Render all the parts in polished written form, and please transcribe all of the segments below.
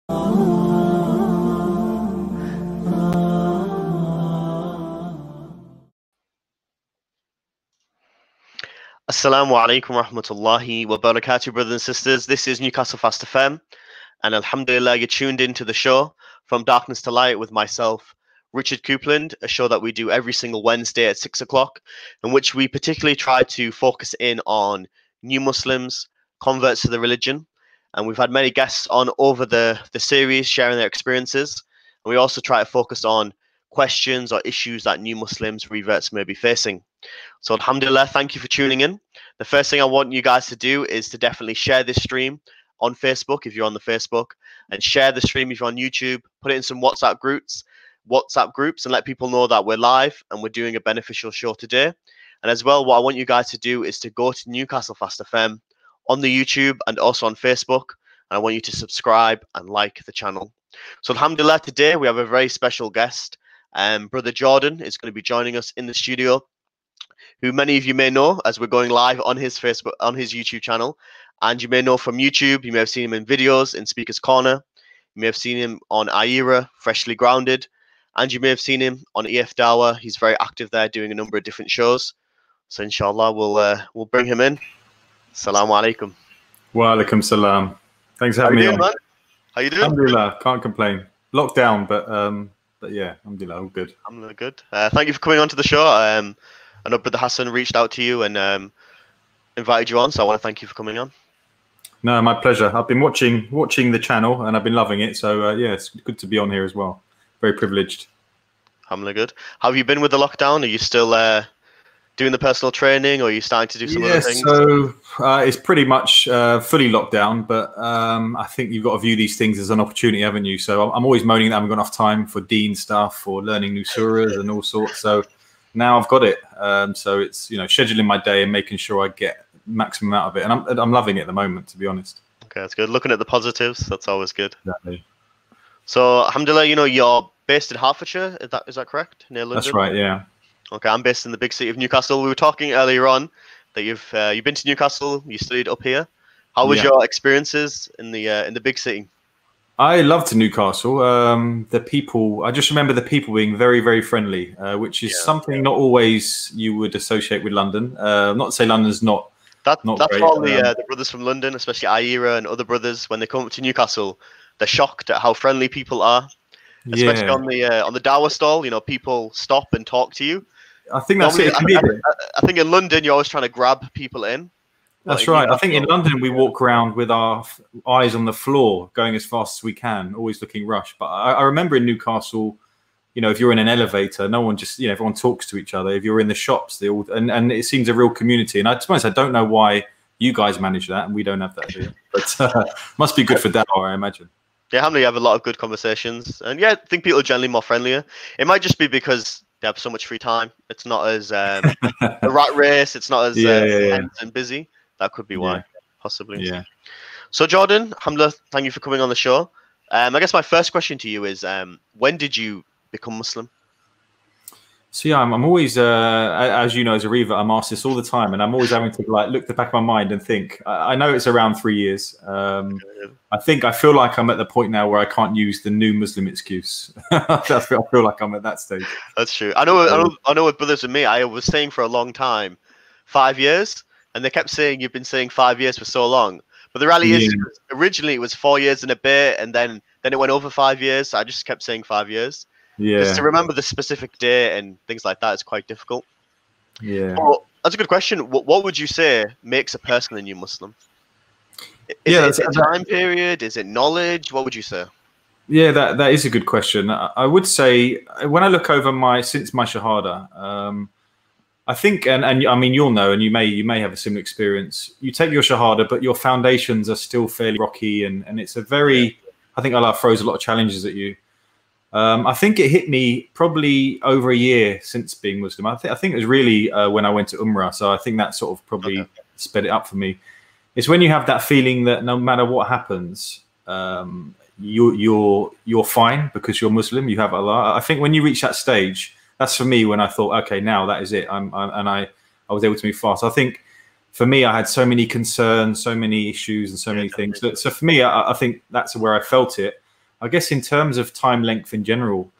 Assalamu alaikum wa rahmatullahi wa barakatuh, brothers and sisters. This is Newcastle Fast FM, and alhamdulillah, you're tuned into the show From Darkness to Light with myself, Richard Coupland, a show that we do every single Wednesday at 6 o'clock, in which we particularly try to focus in on new Muslims, converts to the religion. And we've had many guests on over the series sharing their experiences. And we also try to focus on questions or issues that new Muslims, reverts may be facing. So alhamdulillah, thank you for tuning in. The first thing I want you guys to do is to definitely share this stream on Facebook if you're on the Facebook, and share the stream if you're on YouTube. Put it in some WhatsApp groups and let people know that we're live and we're doing a beneficial show today. And as well, what I want you guys to do is to go to Newcastle Fast FM on the YouTube and also on Facebook. And I want you to subscribe and like the channel. So alhamdulillah, today we have a very special guest. Brother Jordan is going to be joining us in the studio, who many of you may know as we're going live on his Facebook, on his YouTube channel. And you may know from YouTube, you may have seen him in videos in Speaker's Corner. You may have seen him on Aira, Freshly Grounded. And you may have seen him on EFDawah. He's very active there, doing a number of different shows. So inshallah, we'll bring him in. Assalamu alaikum. Wa alaikum salam. Thanks for having me on. Man? How you doing? Alhamdulillah, can't complain. Lockdown, but yeah, alhamdulillah, all good. Alhamdulillah, good. Thank you for coming on to the show. I know Brother Hassan reached out to you and invited you on, so I want to thank you for coming on. No, my pleasure. I've been watching the channel and I've been loving it. So yeah, it's good to be on here as well. Very privileged. Alhamdulillah, good. How have you been with the lockdown? Are you still doing the personal training, or are you starting to do some other things? So it's pretty much fully locked down, but I think you've got to view these things as an opportunity, haven't you? So I'm always moaning that I haven't got enough time for deen stuff or learning new surahs and all sorts. So now I've got it. So it's, you know, scheduling my day and making sure I get maximum out of it. And I'm loving it at the moment, to be honest. Okay, that's good. Looking at the positives, that's always good. Exactly. So alhamdulillah, you know, you're based in Hertfordshire, is that correct? Near London? That's right, yeah. Okay, I'm based in the big city of Newcastle. We were talking earlier on that you've been to Newcastle, you studied up here. How was your experiences in the big city? I loved Newcastle. The people, I just remember the people being very, very friendly, which is something not always you would associate with London. Not to say London's not that's great. All the brothers from London, especially Aira and other brothers, when they come up to Newcastle, they're shocked at how friendly people are. Especially on the Dawah stall, you know, people stop and talk to you. I think that's it. I think in London you're always trying to grab people in. That's right. I think in London we walk around with our eyes on the floor, going as fast as we can, always looking rushed. But I remember in Newcastle, you know, if you're in an elevator, no one just, you know, everyone talks to each other. If you're in the shops, they all, and it seems a real community. And to be honest, I don't know why you guys manage that and we don't have that here. But must be good for Dawah, I imagine. Yeah, Hamley, you have a lot of good conversations. And yeah, I think people are generally more friendlier. It might just be because they have so much free time. It's not as a rat race. It's not as intense and busy. That could be why, possibly. Yeah. So Jordan, alhamdulillah, thank you for coming on the show. I guess my first question to you is, when did you become Muslim? So yeah, I'm always, as you know, as a Reaver, I'm asked this all the time, and I'm always having to like look at the back of my mind and think. I know it's around 3 years. I feel like I'm at the point now where I can't use the new Muslim excuse. I feel like I'm at that stage. That's true. I know with brothers and me, I was saying for a long time, 5 years, and they kept saying you've been saying 5 years for so long. But the reality is, originally it was 4 years and a bit, and then it went over 5 years. So I just kept saying 5 years. Yeah. Just to remember the specific day and things like that is quite difficult. Yeah. Well, that's a good question. What would you say makes a person a new Muslim? Is it a time period? Is it knowledge? What would you say? Yeah, that is a good question. I would say when I look over since my Shahada, I think, and I mean, you'll know, and you may have a similar experience. You take your Shahada, but your foundations are still fairly rocky, and it's a very, I think Allah throws a lot of challenges at you. I think it hit me probably over a year since being Muslim. I think it was really when I went to Umrah. So I think that sort of probably sped it up for me. It's when you have that feeling that no matter what happens, you're fine because you're Muslim. You have Allah. I think when you reach that stage, that's for me when I thought, okay, now that is it. I was able to move fast. I think for me, I had so many concerns, so many issues, and so many things. So for me, I think that's where I felt it. I guess in terms of time length in general,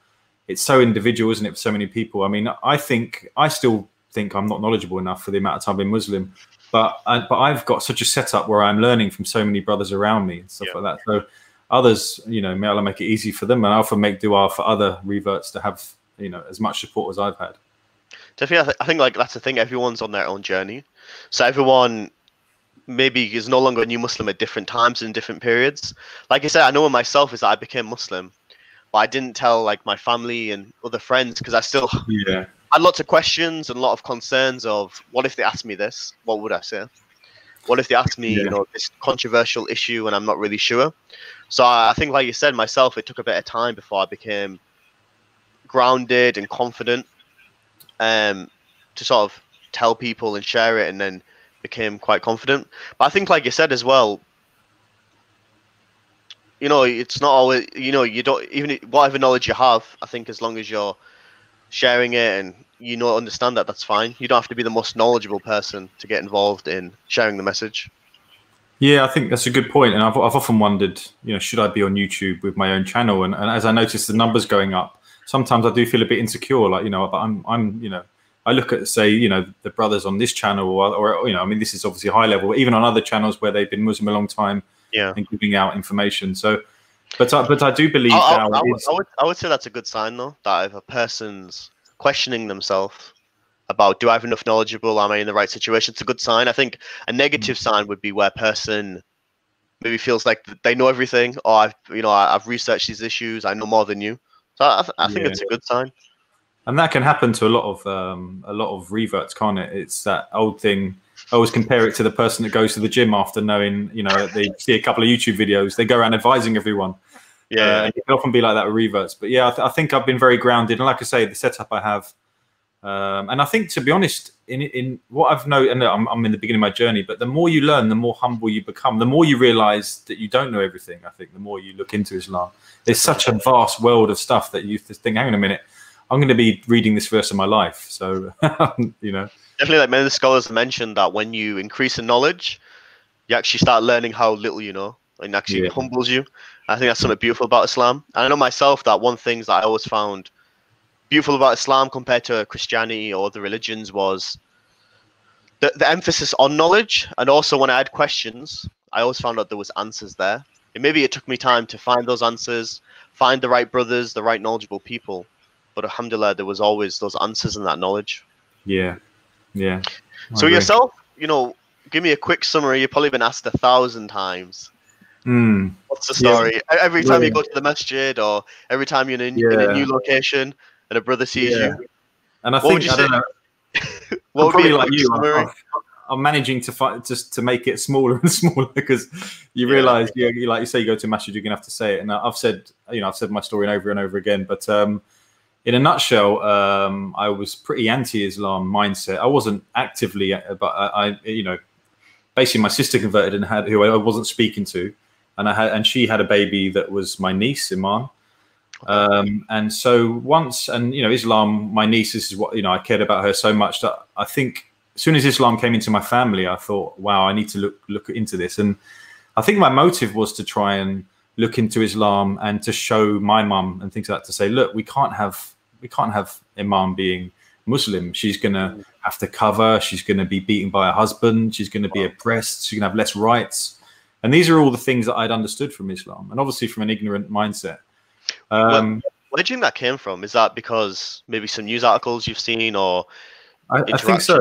it's so individual, isn't it, for so many people? I mean, I still think I'm not knowledgeable enough for the amount of time I've been Muslim, but I've got such a setup where I'm learning from so many brothers around me and stuff like that. So others, you know, may Allah make it easy for them, and I often make dua for other reverts to have, you know, as much support as I've had. Definitely, I think like that's the thing. Everyone's on their own journey, so everyone maybe is no longer a new Muslim at different times in different periods. Like I said, I know with myself is that I became Muslim, but I didn't tell like my family and other friends because I still had lots of questions and a lot of concerns of what if they asked me this, what would I say? What if they asked me, you know, this controversial issue and I'm not really sure? So I think, like you said, myself, it took a bit of time before I became grounded and confident to sort of tell people and share it, and then became quite confident. But I think, like you said as well, you know, it's not always, you know, you don't, even whatever knowledge you have, I think as long as you're sharing it and you know, understand that, that's fine. You don't have to be the most knowledgeable person to get involved in sharing the message. Yeah, I think that's a good point. And I've often wondered, you know, should I be on YouTube with my own channel? And as I notice the numbers going up, sometimes I do feel a bit insecure, like, you know, but I'm, you know, I look at, say, you know, the brothers on this channel or, you know, I mean, this is obviously high level, even on other channels where they've been Muslim a long time and giving out information. So, but I do believe I would say that's a good sign, though, that if a person's questioning themselves about, do I have enough knowledgeable, am I in the right situation, it's a good sign. I think a negative sign would be where a person maybe feels like they know everything, or I've researched these issues, I know more than you. So I think it's a good sign. And that can happen to a lot of reverts, can't it? It's that old thing. I always compare it to the person that goes to the gym after knowing, you know, they see a couple of YouTube videos, they go around advising everyone. And it can often be like that with reverts. But yeah, I think I've been very grounded. And like I say, the setup I have, and I think, to be honest, in what I've known, and I'm in the beginning of my journey, but the more you learn, the more humble you become, the more you realize that you don't know everything. I think the more you look into Islam, there's such a vast world of stuff that you think, hang on a minute, I'm going to be reading this for the rest of my life. So, you know. Definitely, like many of the scholars have mentioned, that when you increase in knowledge, you actually start learning how little you know, and actually humbles you. I think that's something beautiful about Islam. And I know myself that one thing that I always found beautiful about Islam compared to Christianity or other religions was the emphasis on knowledge. And also when I had questions, I always found out there was answers there. And maybe it took me time to find those answers, find the right brothers, the right knowledgeable people. But alhamdulillah, there was always those answers and that knowledge. Yeah. So yourself, you know, give me a quick summary. You've probably been asked 1,000 times. What's the story? Every time you go to the masjid, or every time you're in a new location and a brother sees you. And I think, I don't know, I'm probably like you. I'm managing to fight just to make it smaller and smaller, because you realize, like you say, you go to masjid, you're gonna have to say it. And I've said my story over and over again. But in a nutshell, I was pretty anti-Islam mindset. I wasn't actively, but I you know, basically my sister converted and who I wasn't speaking to. And she had a baby that was my niece, Iman. And so once, and, you know, Islam, my niece, this is what, you know, I cared about her so much that I think as soon as Islam came into my family, I thought, wow, I need to look into this. And I think my motive was to try and look into Islam and to show my mum and things like that, to say, look, we can't have Iman being Muslim. She's going to have to cover. She's going to be beaten by her husband. She's going to be oppressed. She's going to have less rights. And these are all the things that I'd understood from Islam, and obviously from an ignorant mindset. Where do you think that came from? Is that because maybe some news articles you've seen, or I think so.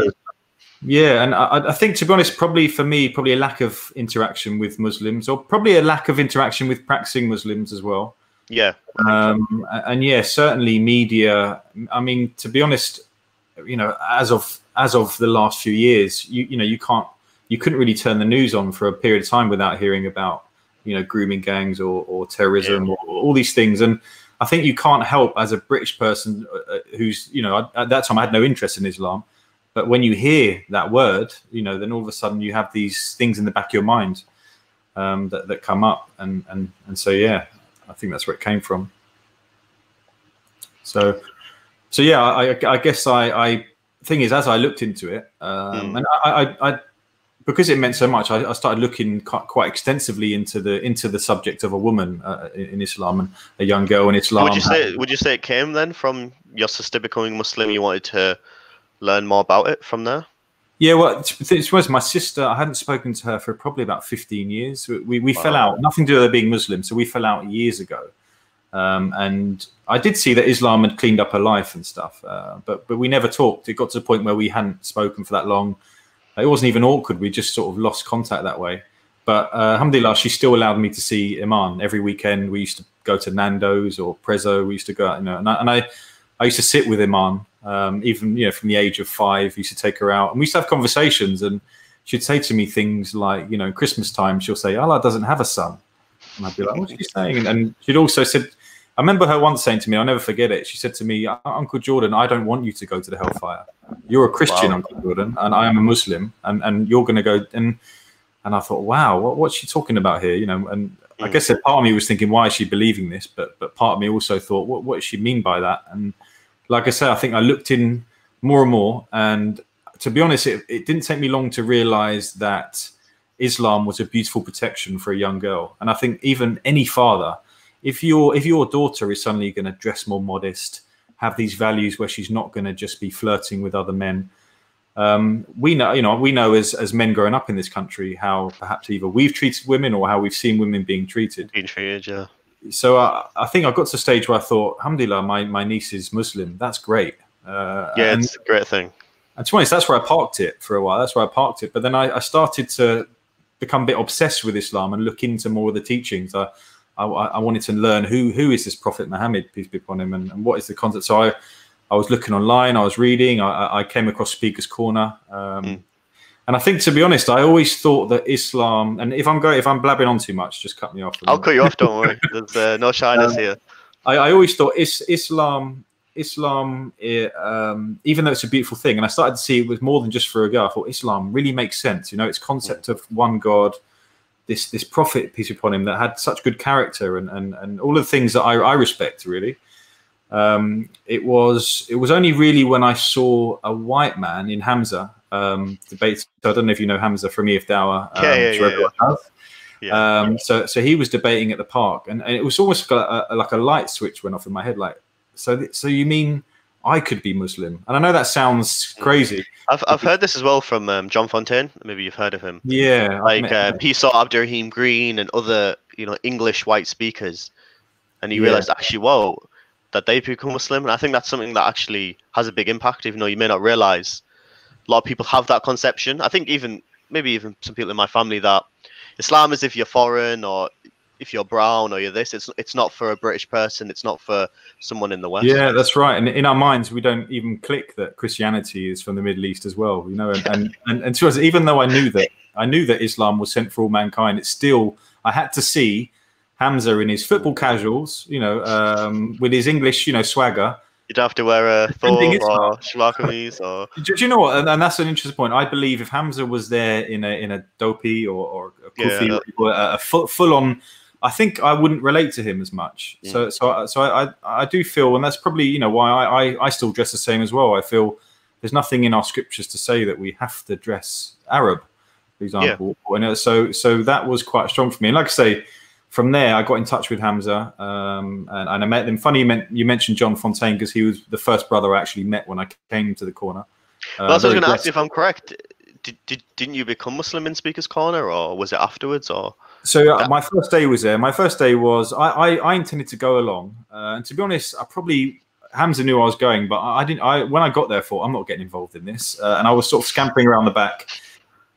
Yeah, and I think, to be honest, probably for me, probably a lack of interaction with Muslims, or probably a lack of interaction with practicing Muslims as well. Yeah. And yeah, certainly media. I mean, to be honest, you know, as of the last few years, you couldn't really turn the news on for a period of time without hearing about, you know, grooming gangs or terrorism or all these things. And I think you can't help, as a British person who's, you know, at that time I had no interest in Islam, but when you hear that word, you know, then all of a sudden you have these things in the back of your mind that come up. And so, yeah, I think that's where it came from. So yeah, I guess thing is, as I looked into it, and I because it meant so much, I started looking quite extensively into the subject of a woman in Islam, and a young girl in Islam. Would you say it came then from your sister becoming Muslim? You wanted to learn more about it from there? Yeah, well, it was my sister. I hadn't spoken to her for probably about 15 years. We fell out, nothing to do with her being Muslim. So we fell out years ago. And I did see that Islam had cleaned up her life and stuff, but we never talked. It got to the point where we hadn't spoken for that long. It wasn't even awkward. We just sort of lost contact that way. But alhamdulillah, she still allowed me to see Iman every weekend. We used to go to Nando's or Prezzo. We used to go out, and I used to sit with Iman, even from the age of 5. We used to take her out, and we used to have conversations. And she'd say to me things like, Christmas time, she'll say, "Allah doesn't have a son," and I'd be like, "What's she saying?" And she'd also said, I remember her once saying to me, I'll never forget it. She said to me, "Uncle Jordan, I don't want you to go to the hellfire. You're a Christian, wow. Uncle Jordan, and I am a Muslim, and you're going to go." And I thought, wow, what's she talking about here? And I guess a part of me was thinking, why is she believing this? But part of me also thought, what does she mean by that? And like I said, I think I looked in more and more. And to be honest, it didn't take me long to realize that Islam was a beautiful protection for a young girl. And I think even any father, if your daughter is suddenly going to dress more modest, have these values where she's not going to just be flirting with other men, we know as men growing up in this country how perhaps either we've treated women or how we've seen women being treated. Yeah. So I think I got to a stage where I thought, alhamdulillah, my niece is Muslim. That's great. It's a great thing. And to be honest, that's where I parked it for a while. That's where I parked it. But then I started to become a bit obsessed with Islam and look into more of the teachings. I wanted to learn who is this Prophet Muhammad, peace be upon him, and what is the concept. So I was looking online, I was reading, I came across Speaker's Corner. And I think, to be honest, I always thought that Islam, and if I'm blabbing on too much, just cut me off. I'll cut you off, don't worry. There's no shyness here. I always thought Islam, even though it's a beautiful thing, and I started to see it was more than just for a girl, I thought Islam really makes sense. Its concept of one God, this prophet, peace be upon him, that had such good character and all of the things that I respect, really. It was only really when I saw a white man in Hamza debate. So I don't know if you know Hamza from EFDawah. So he was debating at the park, and it was almost like a light switch went off in my head. Like, so you mean I could be Muslim? And I know that sounds crazy. I've heard this as well from John Fontaine. Maybe you've heard of him. Yeah, like Peace Abdurrahim Green and other English white speakers, and he realized actually, whoa, that they become Muslim. And I think that's something that actually has a big impact, even though you may not realize. A lot of people have that conception. I think maybe even some people in my family, that Islam is if you're foreign or if you're brown or you're this. It's not for a British person. It's not for someone in the West. Yeah, that's right. And in our minds, we don't even click that Christianity is from the Middle East as well. And to us, even though I knew that Islam was sent for all mankind, it's still, I had to see Hamza in his football casuals, with his English, swagger. You'd have to wear a thawb or shalakamis or. Do you know what? And that's an interesting point. I believe if Hamza was there in a dopey or a kufi, or a full on, I think I wouldn't relate to him as much. So I do feel, and that's probably why I still dress the same as well. I feel there's nothing in our scriptures to say that we have to dress Arab, for example. And so that was quite strong for me. And like I say, from there, I got in touch with Hamza, and I met him. Funny you mentioned John Fontaine, because he was the first brother I actually met when I came to the corner. Well, I was going to ask you, if I'm correct, didn't you become Muslim in Speaker's Corner, or was it afterwards? Or my first day was there. My first day was I intended to go along, and to be honest, Hamza knew I was going, but I didn't. When I got there, I thought I'm not getting involved in this, and I was sort of scampering around the back.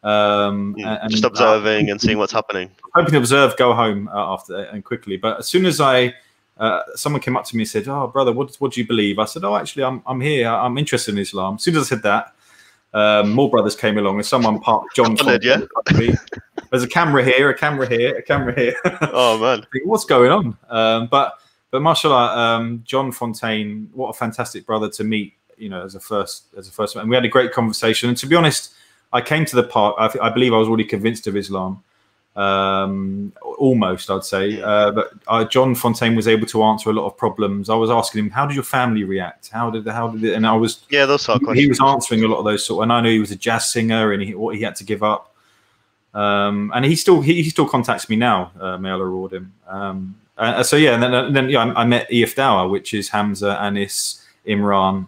And just observing and seeing what's happening. Hoping to observe, go home after and quickly. But as soon as someone came up to me and said, "Oh, brother, what do you believe?" I said, "Oh, actually, I'm here. I'm interested in Islam." As soon as I said that, more brothers came along, and someone parked John. There's a camera here, a camera here, a camera here. Oh man, what's going on? But mashallah, John Fontaine, what a fantastic brother to meet. As a first, and we had a great conversation. And to be honest, I came to the park. I believe I was already convinced of Islam, almost, I'd say. But John Fontaine was able to answer a lot of problems. I was asking him, "How did your family react? How did it?" And those sort of questions. He was answering a lot of those and I knew he was a jazz singer and what he had to give up. And he still contacts me now. May Allah reward him. So yeah, and then yeah, I met EFDawah, which is Hamza, Anis, Imran,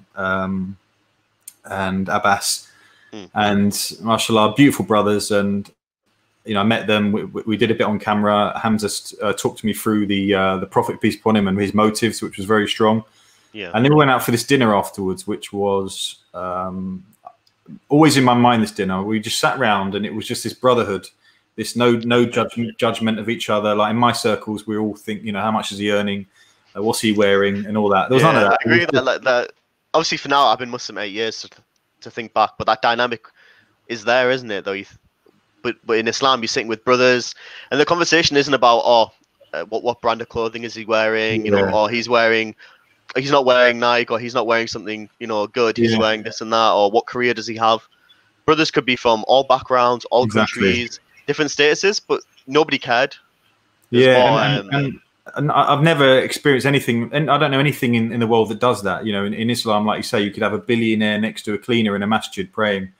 and Abbas, and mashallah, beautiful brothers. And you know, I met them. We did a bit on camera. Hamza talked me through the Prophet, peace upon him, and his motives, which was very strong. Yeah. And then we went out for this dinner afterwards, which was always in my mind. This dinner, we just sat round, and it was just this brotherhood. This no judgment of each other. Like in my circles, we all think, you know, how much is he earning, what's he wearing, and all that. There was none of that. I agree that obviously for now I've been Muslim 8 years to think back, but that dynamic is there, isn't it? Though but in Islam you're sitting with brothers, and the conversation isn't about what brand of clothing is he wearing, you know, or he's not wearing Nike, or he's not wearing something, you know, good. He's wearing this and that, or what career does he have? Brothers could be from all backgrounds, all countries, different statuses, but nobody cared. And I've never experienced anything, and I don't know anything in the world that does that. You know, in Islam, like you say, you could have a billionaire next to a cleaner in a masjid praying.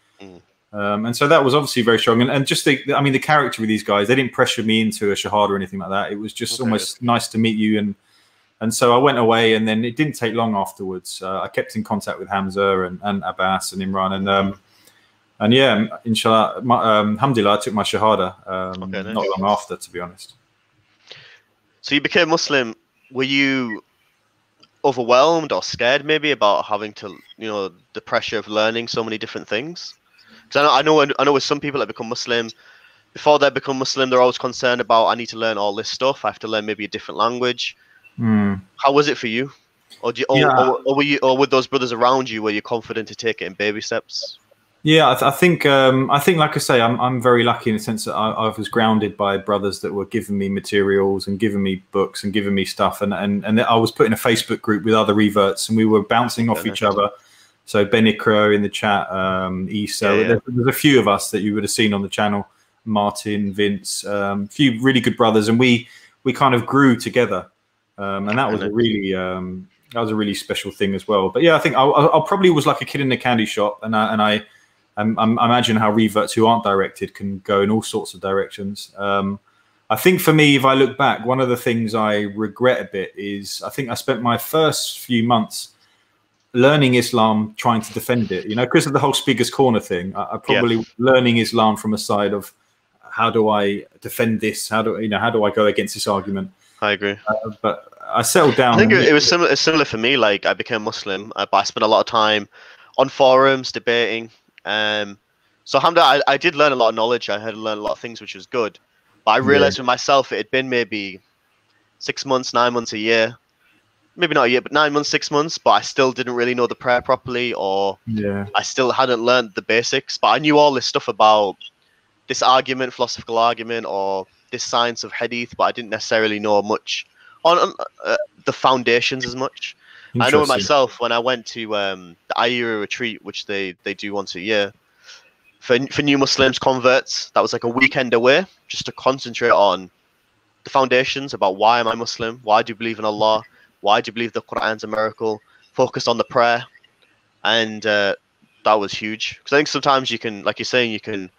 And so that was obviously very strong. And just the character of these guys, they didn't pressure me into a shahada or anything like that. It was just almost nice to meet you. And so I went away, and then it didn't take long afterwards. I kept in contact with Hamza and Abbas and Imran, and yeah, inshallah, alhamdulillah, I took my shahada not long after, to be honest. So you became Muslim. Were you overwhelmed or scared maybe about having to, you know, the pressure of learning so many different things? Because I know with some people that become Muslim, before they become Muslim, they're always concerned about, I need to learn all this stuff. I have to learn maybe a different language. How was it for you? Or with those brothers around you, were you confident to take it in baby steps? Yeah, I think, like I say, I'm very lucky in the sense that I was grounded by brothers that were giving me materials and giving me books and giving me stuff, and I was put in a Facebook group with other reverts, and we were bouncing off each other. So Ben Ikra in the chat, Isa, there's a few of us that you would have seen on the channel, Martin, Vince, a few really good brothers, and we kind of grew together, and that was a really special thing as well. But yeah, I think I probably was like a kid in a candy shop, and I imagine how reverts who aren't directed can go in all sorts of directions. I think for me, if I look back, one of the things I regret a bit is I think I spent my first few months learning Islam, trying to defend it, you know, because of the whole Speaker's Corner thing. I probably learning Islam from a side of, how do I defend this? How do I go against this argument? I agree. But I settled down. I think it was similar for me. Like, I became Muslim, but I spent a lot of time on forums debating. So alhamdulillah, I did learn a lot of knowledge. I had to learn a lot of things, which was good. But I realized with myself, it had been maybe 6 months, 9 months, a year. Maybe not a year, but 9 months, 6 months. But I still didn't really know the prayer properly, or I still hadn't learned the basics. But I knew all this stuff about this argument, philosophical argument, or this science of hadith, but I didn't necessarily know much on the foundations as much. I know myself when I went to the Ayura retreat, which they do once a year, for new Muslims, converts, that was like a weekend away, just to concentrate on the foundations about why am I Muslim, why do you believe in Allah, why do you believe the Quran's a miracle, focus on the prayer. And that was huge, because I think sometimes you can, like you're saying, you can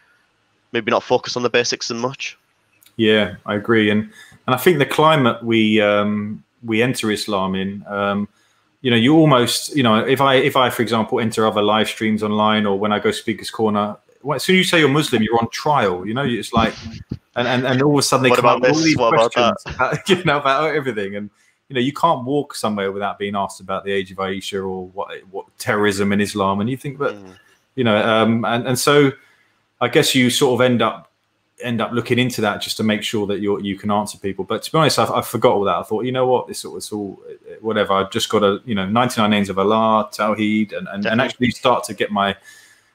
maybe not focus on the basics as much. Yeah, I agree, and I think the climate we enter Islam in, you know, you almost, you know, if I for example enter other live streams online, or when I go Speaker's Corner, as soon as you say you're Muslim, you're on trial. You know, it's like, and all of a sudden they come up with all these questions about, you know, about everything, and you know, you can't walk somewhere without being asked about the age of Aisha, or what terrorism in Islam, and you think, but you know, and so I guess you sort of end up looking into that just to make sure that you can answer people. But to be honest, I forgot all that. I thought, you know what, it's all whatever. I've just got to, you know, 99 names of Allah, Tawheed, and actually start to get my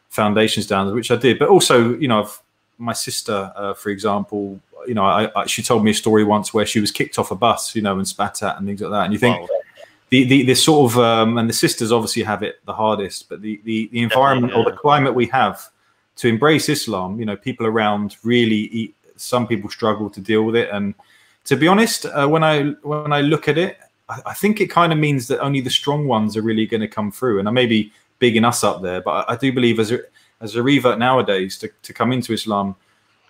foundations down, which I did. But also, you know, my sister, for example, you know, she told me a story once where she was kicked off a bus, you know, and spat at and things like that. And you think the sort of and the sisters obviously have it the hardest, but the environment or the climate we have to embrace Islam, you know, people around really, some people struggle to deal with it. And to be honest, when I look at it, I think it kind of means that only the strong ones are really going to come through. And I may be bigging us up there, but I do believe as a revert nowadays to come into Islam,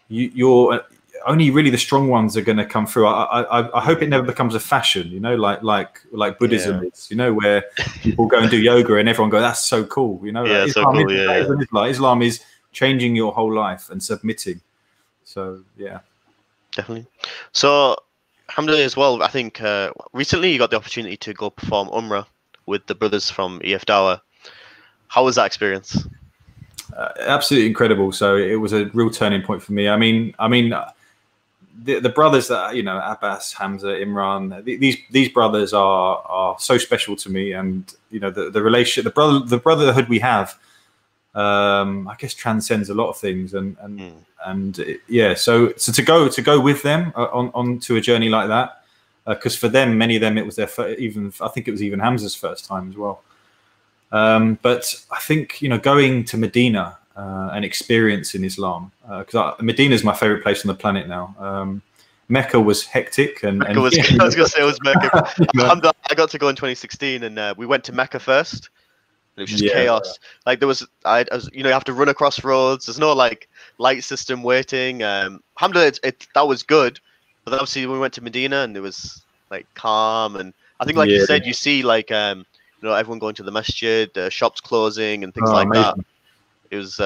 you're only really the strong ones are going to come through. I hope it never becomes a fashion, you know, like Buddhism is, you know, where people go and do yoga and everyone go, that's so cool, you know. Yeah, like, so cool. Islam is changing your whole life and submitting. So yeah, definitely. So alhamdulillah as well, I think recently you got the opportunity to go perform Umrah with the brothers from EFDawah. How was that experience? Absolutely incredible. So it was a real turning point for me. I mean, the brothers that, you know, Abbas, Hamza, Imran, these brothers are so special to me, and you know, the relationship, the brotherhood we have, I guess transcends a lot of things, yeah. So to go with them on to a journey like that, because for them, many of them, it was their I think it was even Hamza's first time as well. But I think, you know, going to Medina and experiencing Islam, because Medina is my favorite place on the planet now. Mecca was hectic, and Mecca was, I was gonna say it was Mecca. I got to go in 2016, and we went to Mecca first. It was just chaos. Like there was, you know, you have to run across roads. There's no like light system waiting. Alhamdulillah, that was good. But then obviously we went to Medina and it was like calm, and I think like you said, you see like you know, everyone going to the masjid, shops closing and things like that. It was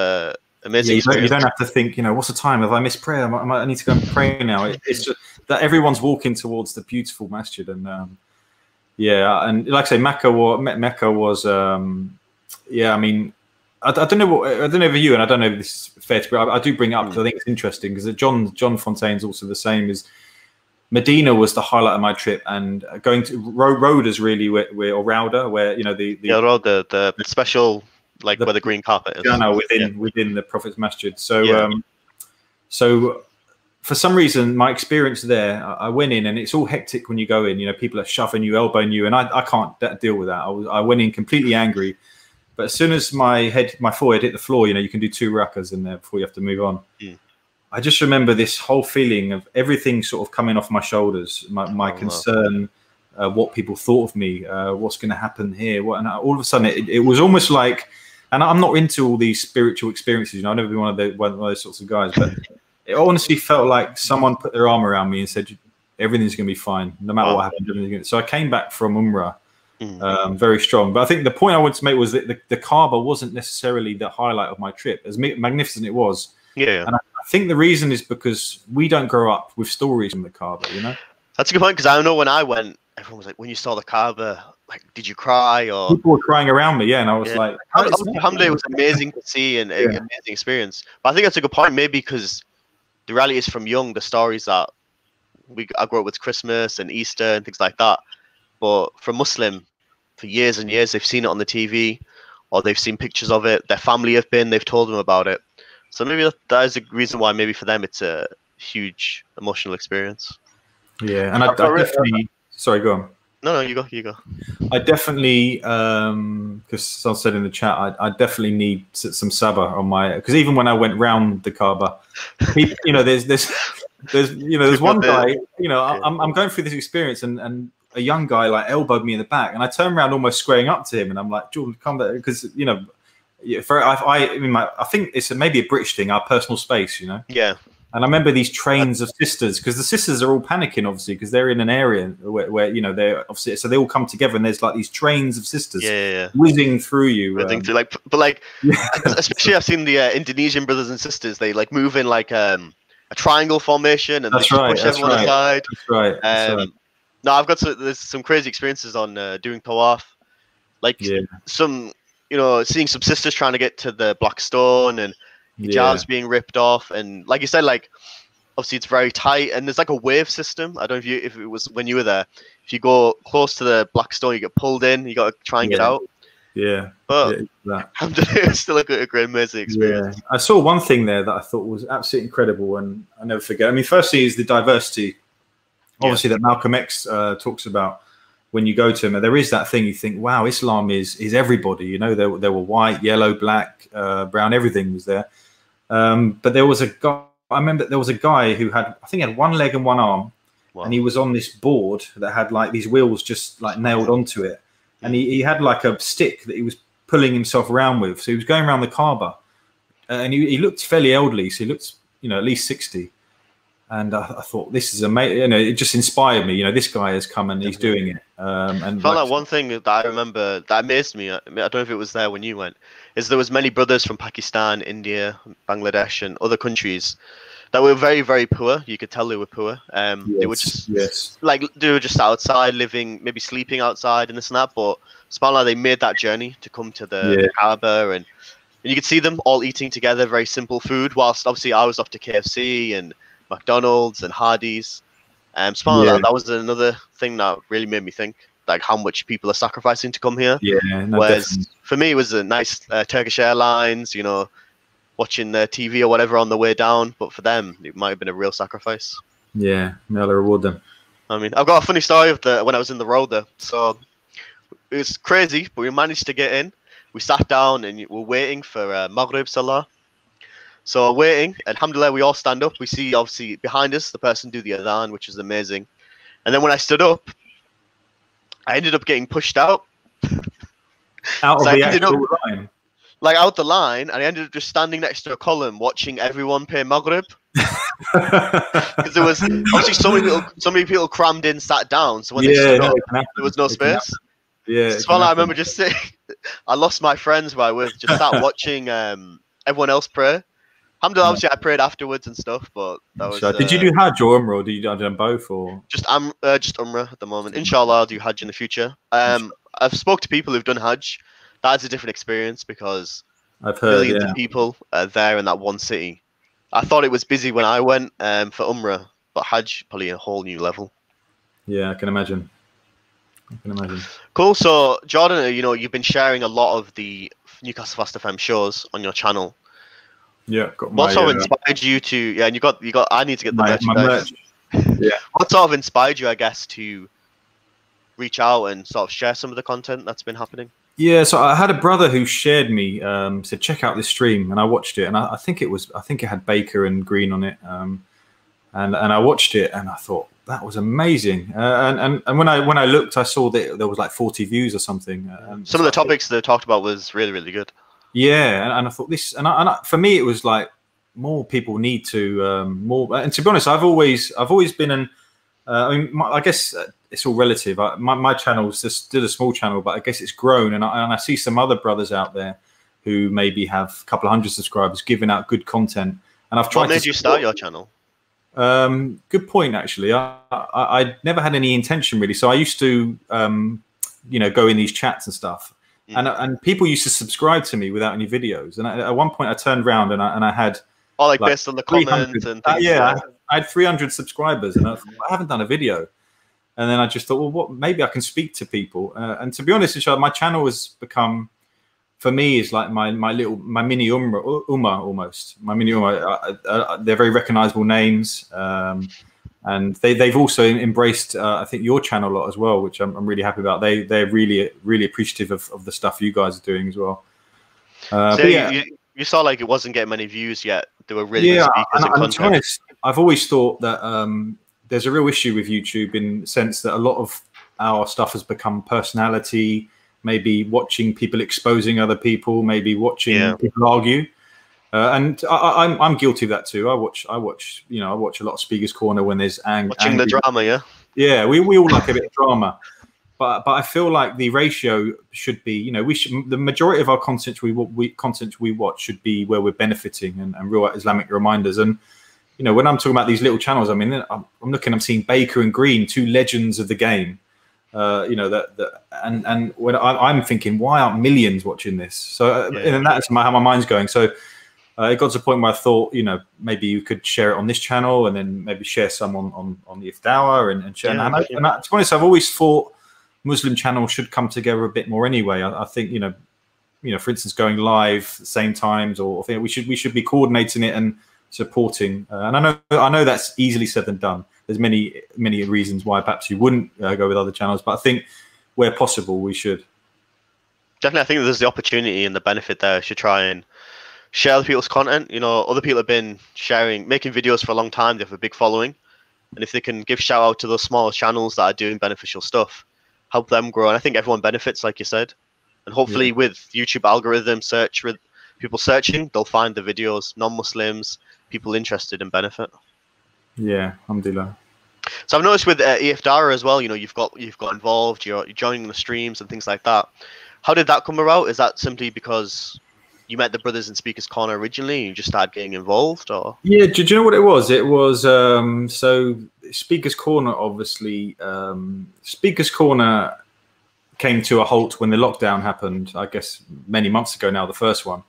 amazing. You don't have to think, you know, what's the time? Have I missed prayer? I need to go and pray now. It's just that everyone's walking towards the beautiful masjid, and and like I say, Mecca was I mean, I don't know if you, and I don't know if this is fair to, but I do bring it up because I think it's interesting, because John Fontaine's also the same. Is Medina was the highlight of my trip, and going to Rhoda's really or Rauda, where, you know, the special, like where the green carpet is. Within the Prophet's Masjid. So so for some reason, my experience there, I went in and it's all hectic when you go in. You know, people are shoving you, elbowing you, and I can't deal with that. I went in completely angry, but as soon as my forehead hit the floor, you know, you can do 2 rakas in there before you have to move on. I just remember this whole feeling of everything sort of coming off my shoulders, my concern, what people thought of me, what's going to happen here. And all of a sudden, it was almost like, and I'm not into all these spiritual experiences, you know, I've never been one of those sorts of guys, but it honestly felt like someone put their arm around me and said, everything's going to be fine, no matter what happens. So I came back from Umrah very strong. But I think the point I wanted to make was that the Kaaba wasn't necessarily the highlight of my trip, as magnificent it was. And I think the reason is because we don't grow up with stories from the Kaaba, you know? That's a good point, because I know when I went, everyone was like, when you saw the Kaaba, like, did you cry? Or people were crying around me, and I was like, alhamdulillah, it was amazing to see and an amazing experience. But I think that's a good point, maybe because the reality is from young, the stories that I grew up with, Christmas and Easter and things like that. But for Muslim, for years and years, they've seen it on the TV, or they've seen pictures of it. Their family they've told them about it. So maybe that is the reason why maybe for them it's a huge emotional experience. Yeah, and I definitely. Sorry, go on. No, you go. I definitely, because I said in the chat, I definitely need some sabr on my. Because even when I went round the Kaaba, people, you know, there's one guy. You know, I'm going through this experience, and a young guy like elbowed me in the back, and I turned around almost squaring up to him, and I'm like, Jordan, come back, because you know. I think it's maybe a British thing, our personal space, you know. Yeah. And I remember these trains of sisters, because the sisters are all panicking, obviously, because they're in an area where you know, they're obviously, so they all come together, and there's like these trains of sisters whizzing through you. I think so, especially I've seen the Indonesian brothers and sisters. They like move in like a triangle formation, and they push everyone aside. That's right. No, I've got there's some crazy experiences on doing tawaf, like some. You know, seeing some sisters trying to get to the black stone and hijabs being ripped off, and like you said, like obviously it's very tight, and there's like a wave system. I don't know if it was when you were there. If you go close to the black stone, you get pulled in. You got to try and get out. But it's still a great amazing experience. I saw one thing there that I thought was absolutely incredible, and I never forget. I mean, firstly is the diversity, obviously that Malcolm X talks about. When you go to him, there is that thing you think, wow, Islam is everybody. You know, there were white, yellow, black, brown, everything was there. But there was a guy. I remember there was a guy who had, I think, he had one leg and one arm, and he was on this board that had like these wheels just like nailed onto it, and he had like a stick that he was pulling himself around with. So he was going around the Kaaba, and he looked fairly elderly. So he looked at least 60. And I thought, this is amazing. It just inspired me. This guy has come and he's doing it. And found out one thing that I remember that amazed me. I don't know if it was there when you went. Is there was many brothers from Pakistan, India, Bangladesh, and other countries that were very, very poor. You could tell they were poor. They were just they were just outside living, maybe sleeping outside and this and that. But subhanAllah, they made that journey to come to the Kaaba, and you could see them all eating together, very simple food. Whilst obviously I was off to KFC and McDonald's and Hardee's. Subhanallah, that was another thing that really made me think, like how much people are sacrificing to come here. Whereas definitely. For me, it was a nice Turkish Airlines, watching the TV or whatever on the way down. But for them, it might have been a real sacrifice. Yeah, may Allah reward them. I mean, I've got a funny story of when I was in the road there. So it was crazy, but we managed to get in. We sat down and we're waiting for Maghrib Salah. So waiting, alhamdulillah, we all stand up. We see, obviously, behind us, the person do the adhan, which is amazing. And then when I stood up, I ended up getting pushed out. Out of the actual line? Like, out the line, and I ended up just standing next to a column watching everyone pay Maghrib. Because there was, obviously, so many people crammed in, sat down. So when they stood up, there was no space. So I remember just saying, I lost my friends where I was, just sat watching everyone else pray. Alhamdulillah, obviously I prayed afterwards and stuff, but that was. Did you do Hajj or Umrah, or did you do them both, or just Umrah at the moment? Inshallah, I'll do Hajj in the future. I've spoke to people who've done Hajj. That's a different experience because I've heard millions of people are there in that one city. I thought it was busy when I went for Umrah, but Hajj probably a whole new level. Yeah, I can imagine. Cool. So Jordan, you've been sharing a lot of the Newcastle Fast FM shows on your channel. Yeah, what sort of inspired you to? Yeah, and you got. I need to get the merchandise. Yeah. What sort of inspired you, I guess, to reach out and sort of share some of the content that's been happening? Yeah, so I had a brother who shared me, said check out this stream, and I watched it, and I think it had Baker and Green on it, and I watched it, and I thought that was amazing. And when I looked, I saw that there was like 40 views or something. Some of the topics they talked about was really, really good. Yeah, and I thought this, and for me, it was like more people need to more. And to be honest, I've always been I guess it's all relative. My channel's just still a small channel, but I guess it's grown, and I see some other brothers out there who maybe have a couple of hundred subscribers giving out good content. And I've tried. What made you start your channel? Good point, actually. I never had any intention really. So I used to, go in these chats and stuff. And people used to subscribe to me without any videos. And at one point, I turned around and I had like based on the comments and things. I had 300 subscribers, and I haven't done a video. And then I just thought, well, maybe I can speak to people. And to be honest, inshallah, my channel has become, for me, is like my mini Ummah almost. My mini Ummah. They're very recognizable names. And they've also embraced, I think, your channel a lot as well, which I'm really happy about. They're really, really appreciative of the stuff you guys are doing as well. So you saw like it wasn't getting many views yet. They were really good speakers and content. To be honest, I've always thought that there's a real issue with YouTube in the sense that a lot of our stuff has become personality, maybe watching people exposing other people, maybe watching people argue. And I'm guilty of that too. I watch a lot of Speaker's Corner when there's watching the drama. Yeah, we all like a bit of drama, but I feel like the ratio should be, the majority of our content we watch should be where we're benefiting and real Islamic reminders. And when I'm talking about these little channels, I mean, I'm seeing Baker and Green, two legends of the game. And when I'm thinking, why aren't millions watching this? So and that's how my mind's going. So. It got to the point where I thought, maybe you could share it on this channel and then maybe share some on the EFDawah and share. And to be honest, I've always thought Muslim channels should come together a bit more anyway. I think, for instance, going live at the same times, or we should be coordinating it and supporting. And I know that's easily said than done. There's many reasons why perhaps you wouldn't go with other channels, but I think where possible we should. Definitely, I think there's the opportunity and the benefit there. Should try and share other people's content. Other people have been making videos for a long time. They have a big following, and if they can give shout out to those smaller channels that are doing beneficial stuff, help them grow. And I think everyone benefits, like you said. And hopefully with YouTube algorithm search people searching, they'll find the videos, non-Muslims, people interested in benefit. Yeah, alhamdulillah. So I've noticed with EFDawah as well, you know, you've got involved, you're joining the streams and things like that. How did that come about? Is that simply because you met the brothers in Speaker's Corner originally and you just started getting involved, or? Yeah, do you know what it was? It was so Speaker's Corner, obviously. Speaker's Corner came to a halt when the lockdown happened, I guess many months ago now, the first one.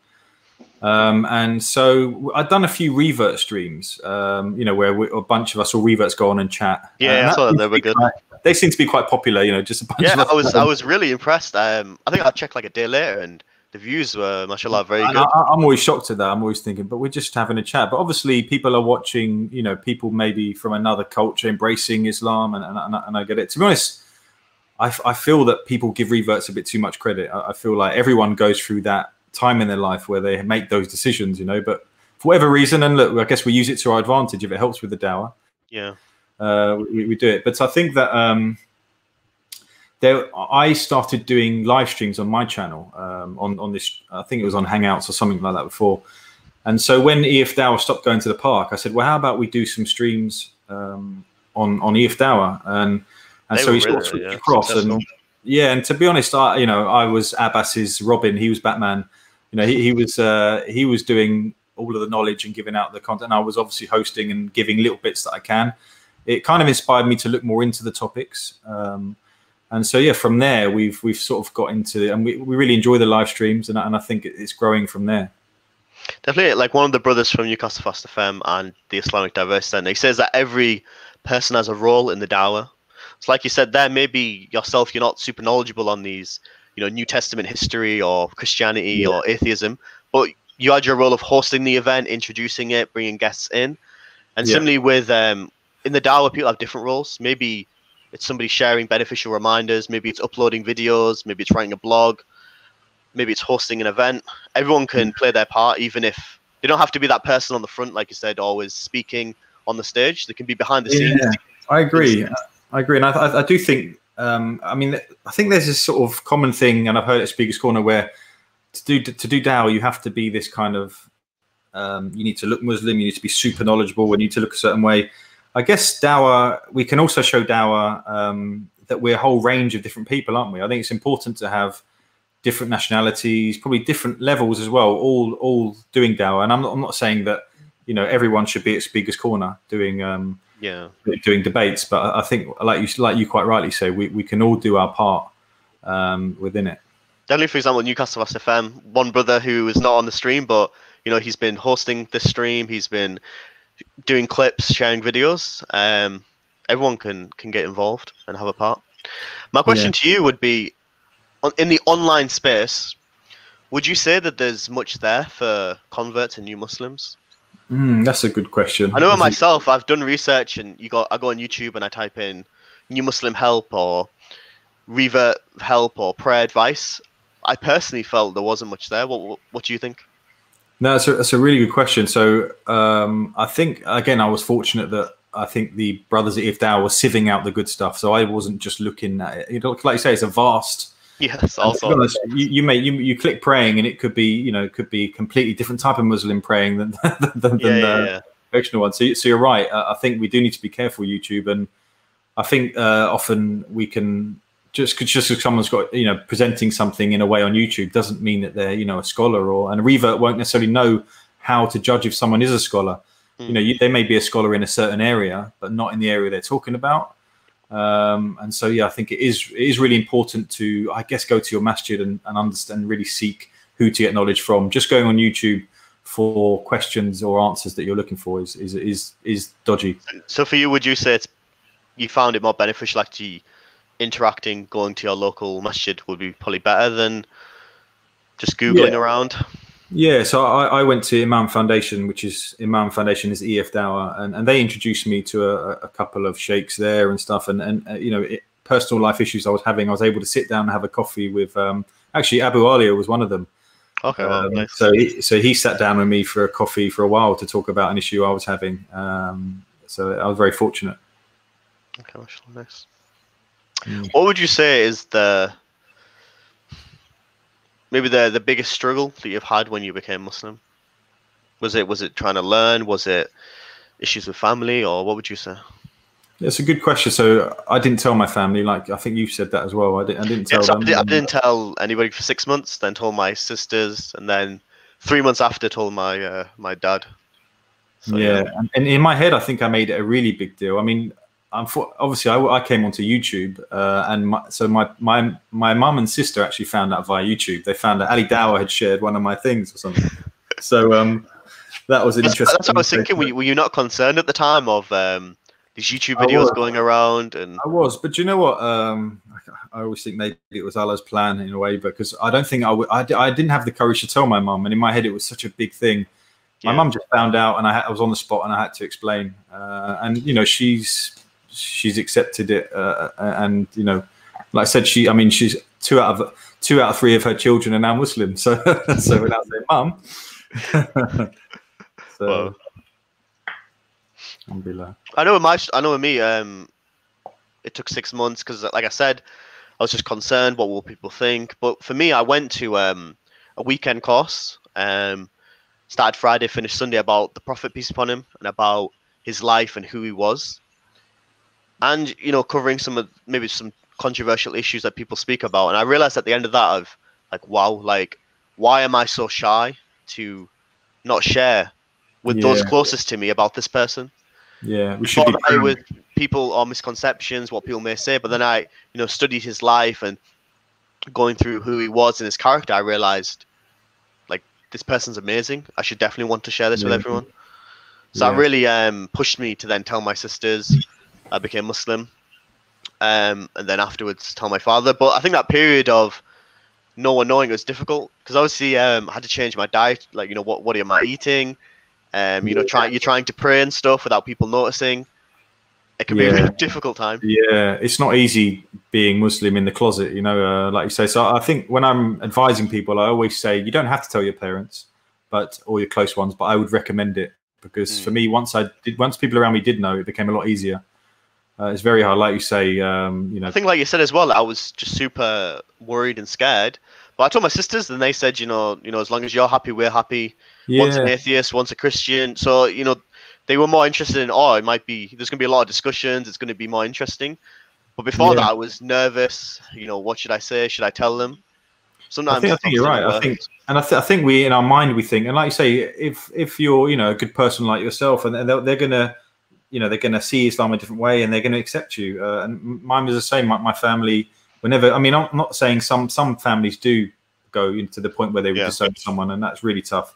And so I'd done a few revert streams, you know, where a bunch of us, all reverts, go on and chat. Yeah, I saw they were good. They seem to be quite popular, you know, just a bunch of us. I was really impressed. I think I checked like a day later, and the views were, mashallah, very good. I'm always shocked at that. I'm always thinking, but we're just having a chat. But obviously, people are watching, you know, people maybe from another culture embracing Islam, and I get it. To be honest, I feel that people give reverts a bit too much credit. I feel like everyone goes through that time in their life where they make those decisions, you know, but for whatever reason, and look, I guess we use it to our advantage if it helps with the dawah. Yeah. We do it. But I think that I started doing live streams on my channel on this, I think it was on Hangouts or something like that before. And so when EFDawah stopped going to the park, I said, well, how about we do some streams on EFDawah? And so he sort of switched across. And yeah, and to be honest, you know, I was Abbas's Robin, he was Batman. You know, he was doing all of the knowledge and giving out the content. I was obviously hosting and giving little bits that I can. It kind of inspired me to look more into the topics. And so, yeah, from there, we've sort of got into it, and we really enjoy the live streams, and I think it's growing from there. Definitely, like one of the brothers from Newcastle Fast FM and the Islamic Diversity Center, he says that every person has a role in the dawah. It's like you said there, maybe yourself, you're not super knowledgeable on these, you know, New Testament history or Christianity or atheism, but you had your role of hosting the event, introducing it, bringing guests in. And similarly with, in the dawah, people have different roles. Maybe it's somebody sharing beneficial reminders. Maybe it's uploading videos. Maybe it's writing a blog. Maybe it's hosting an event. Everyone can play their part, even if they don't have to be that person on the front, like you said, always speaking on the stage. They can be behind the scenes. I agree. And I do think, I mean, I think there's this sort of common thing, and I've heard it at Speaker's Corner, where to do dawah, you have to be this kind of, you need to look Muslim, you need to be super knowledgeable, you need to look a certain way. I guess dawah, we can also show dawah that we're a whole range of different people, aren't we? I think it's important to have different nationalities, probably different levels as well, all doing dawah. And I'm not saying that, you know, everyone should be at Speaker's Corner doing doing debates, but I think like you quite rightly say, we can all do our part within it. Definitely, for example, Newcastle Fast FM, one brother who is not on the stream, but you know, he's been hosting this stream, he's been doing clips, sharing videos. Everyone can get involved and have a part. My question to you would be, in the online space, would you say that there's much there for converts and new Muslims? That's a good question. I know myself, I've done research, and I go on YouTube and I type in new Muslim help or revert help or prayer advice. I personally felt there wasn't much there. What do you think? No, that's a really good question. So I think, again, I was fortunate that I think the brothers at EFDawah were sieving out the good stuff. So I wasn't just looking at it. You know, like you say, it's a vast. Yes, also. Honest, you click praying, and it could be, you know, it could be a completely different type of Muslim praying than the traditional one. So you're right. I think we do need to be careful, YouTube, and I think often we can just because someone's got, you know, presenting something in a way on YouTube doesn't mean that they're, you know, a scholar, and a revert won't necessarily know how to judge if someone is a scholar. You know, they may be a scholar in a certain area, but not in the area they're talking about. And so, yeah, I think it is really important to, I guess, go to your masjid and understand, really seek who to get knowledge from. Just going on YouTube for questions or answers that you're looking for is dodgy. So for you, would you say you found it more beneficial actually interacting, going to your local masjid would be probably better than just Googling around? Yeah, so I went to Imam Foundation, Imam Foundation is EFDawah, and they introduced me to a couple of sheikhs there and stuff, and you know, personal life issues I was having, I was able to sit down and have a coffee with, actually Abu Alia was one of them. Okay, well, nice. So he sat down with me for a coffee for a while to talk about an issue I was having. So I was very fortunate. Okay, nice. What would you say is the maybe the biggest struggle that you've had when you became Muslim? Was it trying to learn? Was it issues with family, or what would you say? It's a good question. So I didn't tell my family. Like I think you said that as well. I didn't tell them. I didn't tell anybody for 6 months. Then told my sisters, and then 3 months after told my my dad. So, yeah, and in my head, I think I made it a really big deal. I mean, obviously, I came onto YouTube, and so my mum and sister actually found out via YouTube. They found that EFDawah had shared one of my things or something. So that was an interesting. That's what I was thinking. Were you not concerned at the time of these YouTube videos going around? And I was, but you know what? I always think maybe it was Allah's plan in a way, because I don't think I didn't have the courage to tell my mum, and in my head it was such a big thing. My mum just found out, and I was on the spot, and I had to explain. And you know, she's accepted it, and you know, like I said, she's two out of three of her children are now Muslim. So without saying mum. So. Well, Alhamdulillah. I know with me, it took 6 months because, like I said, I was just concerned what will people think. But for me, I went to a weekend course. Started Friday, finished Sunday, about the Prophet, peace upon him, and about his life and who he was, and you know, covering maybe some controversial issues that people speak about. And I realized at the end of that, of like, wow, like, why am I so shy to not share with those closest to me about this person? Yeah, we should be with people or misconceptions, what people may say. But then I, you know, studied his life and going through who he was and his character, I realized, like, this person's amazing. I should definitely want to share this with everyone. So that really pushed me to then tell my sisters I became Muslim, and then afterwards tell my father. But I think that period of no one knowing was difficult because obviously I had to change my diet. Like, you know, what am I eating? You know, you're trying to pray and stuff without people noticing. It can be a really difficult time. Yeah, it's not easy being Muslim in the closet, you know, like you say. So I think when I'm advising people, I always say you don't have to tell your parents, or your close ones, but I would recommend it because for me, once people around me did know, it became a lot easier. It's very hard, like you say. You know, I think, like you said as well, I was just super worried and scared. But I told my sisters, and they said, you know, as long as you're happy, we're happy. One's an atheist, one's a Christian. So, you know, they were more interested in, there's going to be a lot of discussions. It's going to be more interesting. But before that, I was nervous. You know, what should I say? Should I tell them? Sometimes I think you're right. I think we, in our mind, we think, and like you say, if you're, you know, a good person like yourself, and they're gonna, you know, they're gonna see Islam a different way, and they're gonna accept you. And mine was the same. My family, whenever, I mean, I'm not saying some families do go into the point where they would disown someone, and that's really tough.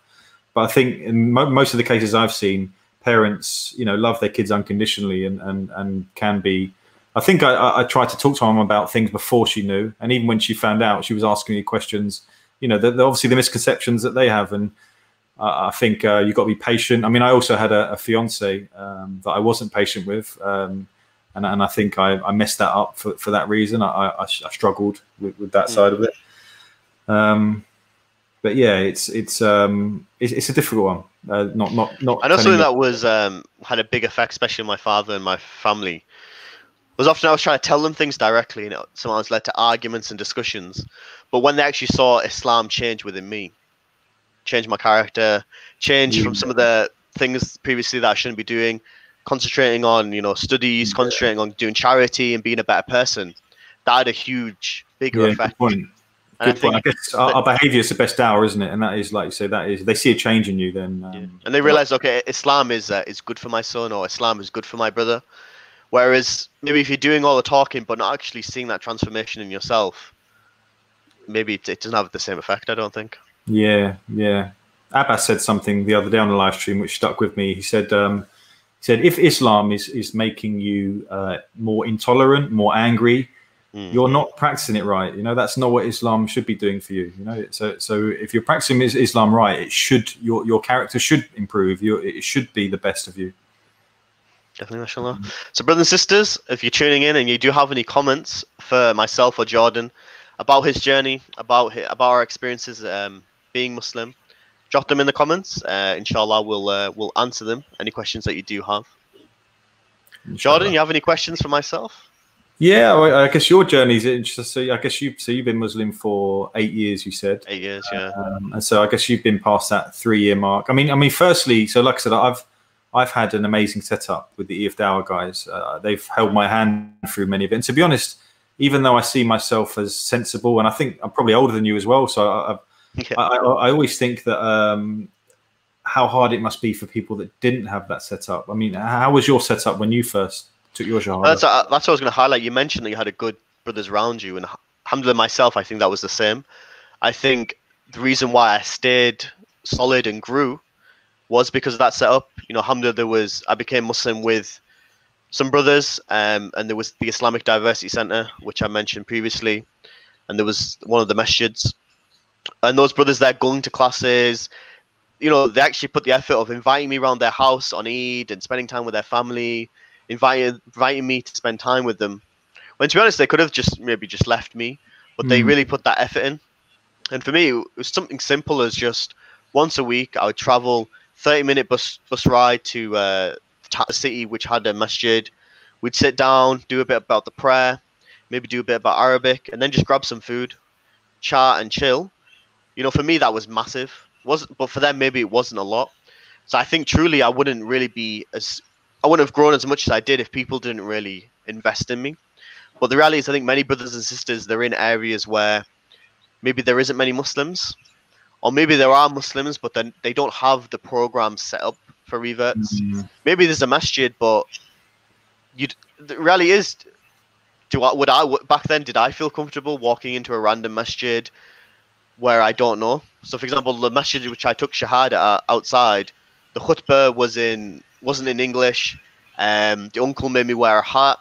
But I think in most of the cases I've seen, parents, you know, love their kids unconditionally, and can be. I think I tried to talk to my mum about things before she knew, and even when she found out, she was asking me questions. You know, obviously the misconceptions that they have, and I think you've got to be patient. I mean, I also had a fiance that I wasn't patient with, and I think I messed that up for that reason. I struggled with that side of it. But yeah, it's a difficult one. Not. I know something that was had a big effect, especially on my father and my family. Was often I was trying to tell them things directly, and sometimes led to arguments and discussions. But when they actually saw Islam change within me, change my character, change from some of the things previously that I shouldn't be doing, concentrating on, you know, studies, concentrating on doing charity and being a better person, that had a huge, bigger effect. Good point. I guess our behaviour is the best hour, isn't it? And that is, like you say, they see a change in you then. And they realise, okay, Islam is good for my son, or Islam is good for my brother. Whereas maybe if you're doing all the talking but not actually seeing that transformation in yourself, maybe it doesn't have the same effect, I don't think. Yeah. Abbas said something the other day on the live stream which stuck with me. He said if Islam is making you more intolerant, more angry, you're not practicing it right. You know, that's not what Islam should be doing for you. You know, so if you're practicing Islam right, it should your character should improve. It should be the best of you. Definitely, mashallah. So, brothers and sisters, if you're tuning in and you do have any comments for myself or Jordan about his journey, about our experiences being Muslim, drop them in the comments. Inshallah, we'll answer them. Any questions that you do have. Jordan, you have any questions for myself? Yeah, well, I guess your journey is interesting. So I guess you've been Muslim for 8 years, you said. 8 years, yeah. And so I guess you've been past that 3 year mark. I mean, firstly, so like I said, I've had an amazing setup with the EFDawah guys. They've held my hand through many of it. And to be honest, even though I see myself as sensible, and I think I'm probably older than you as well, so I always think that how hard it must be for people that didn't have that setup. I mean, how was your setup when you first took your shahada? That's what I was going to highlight. You mentioned that you had a good brothers around you, and alhamdulillah myself, I think that was the same. I think the reason why I stayed solid and grew was because of that setup. You know, alhamdulillah, I became Muslim with some brothers, and there was the Islamic Diversity Center, which I mentioned previously, and there was one of the masjids, and those brothers there going to classes. You know, they actually put the effort of inviting me around their house on Eid and spending time with their family, inviting me to spend time with them. When to be honest, they could have maybe just left me, but they really put that effort in. And for me, it was something simple as just once a week I would travel 30-minute bus ride to a city which had a masjid. We'd sit down, do a bit about the prayer, maybe do a bit about Arabic, and then just grab some food, chat and chill. You know, for me that was massive. But for them maybe it wasn't a lot. So I think truly I wouldn't have grown as much as I did if people didn't really invest in me. But the reality is, I think many brothers and sisters, they're in areas where maybe there isn't many Muslims, or maybe there are Muslims, but then they don't have the program set up for reverts. Maybe there's a masjid, but the reality is, back then, did I feel comfortable walking into a random masjid where I don't know? So, for example, the masjid which I took shahada outside, the khutbah wasn't in English. The uncle made me wear a hat.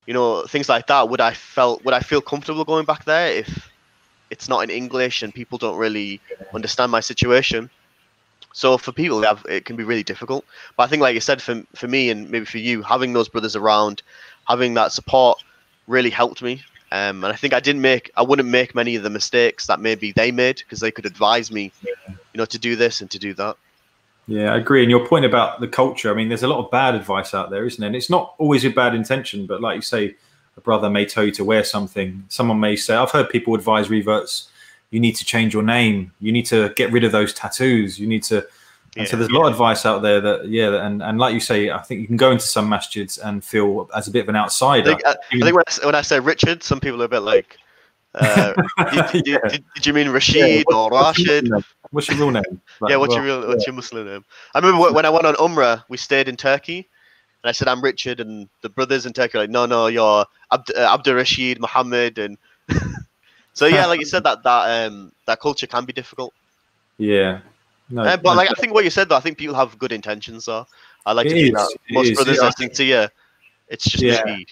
You know, things like that. Would I feel comfortable going back there if it's not in English and people don't really understand my situation? So for people, it can be really difficult. But I think, like you said, for me and maybe for you, having those brothers around, having that support really helped me. And I think I wouldn't make many of the mistakes that maybe they made, because they could advise me, you know, to do this and to do that. Yeah, I agree. And your point about the culture, I mean, there's a lot of bad advice out there, isn't there? And it's not always with bad intention, but like you say, a brother may tell you to wear something. Someone may say, I've heard people advise reverts, you need to change your name, you need to get rid of those tattoos, you need to. And so there's a lot of advice out there that, and like you say, I think you can go into some masjids and feel as a bit of an outsider. I think when I say Richard, some people are a bit like, did you mean Rashid or Rashid? What's your real name? Like, what's your Muslim name? I remember when I went on Umrah, we stayed in Turkey, and I said, I'm Richard, and the brothers in Turkey were like, no, you're Abdul Rashid, Muhammad, and so yeah, like you said, that culture can be difficult. Yeah. No, but like I think what you said though, I think people have good intentions. So I like to think that most brothers listening to you, it's just maybe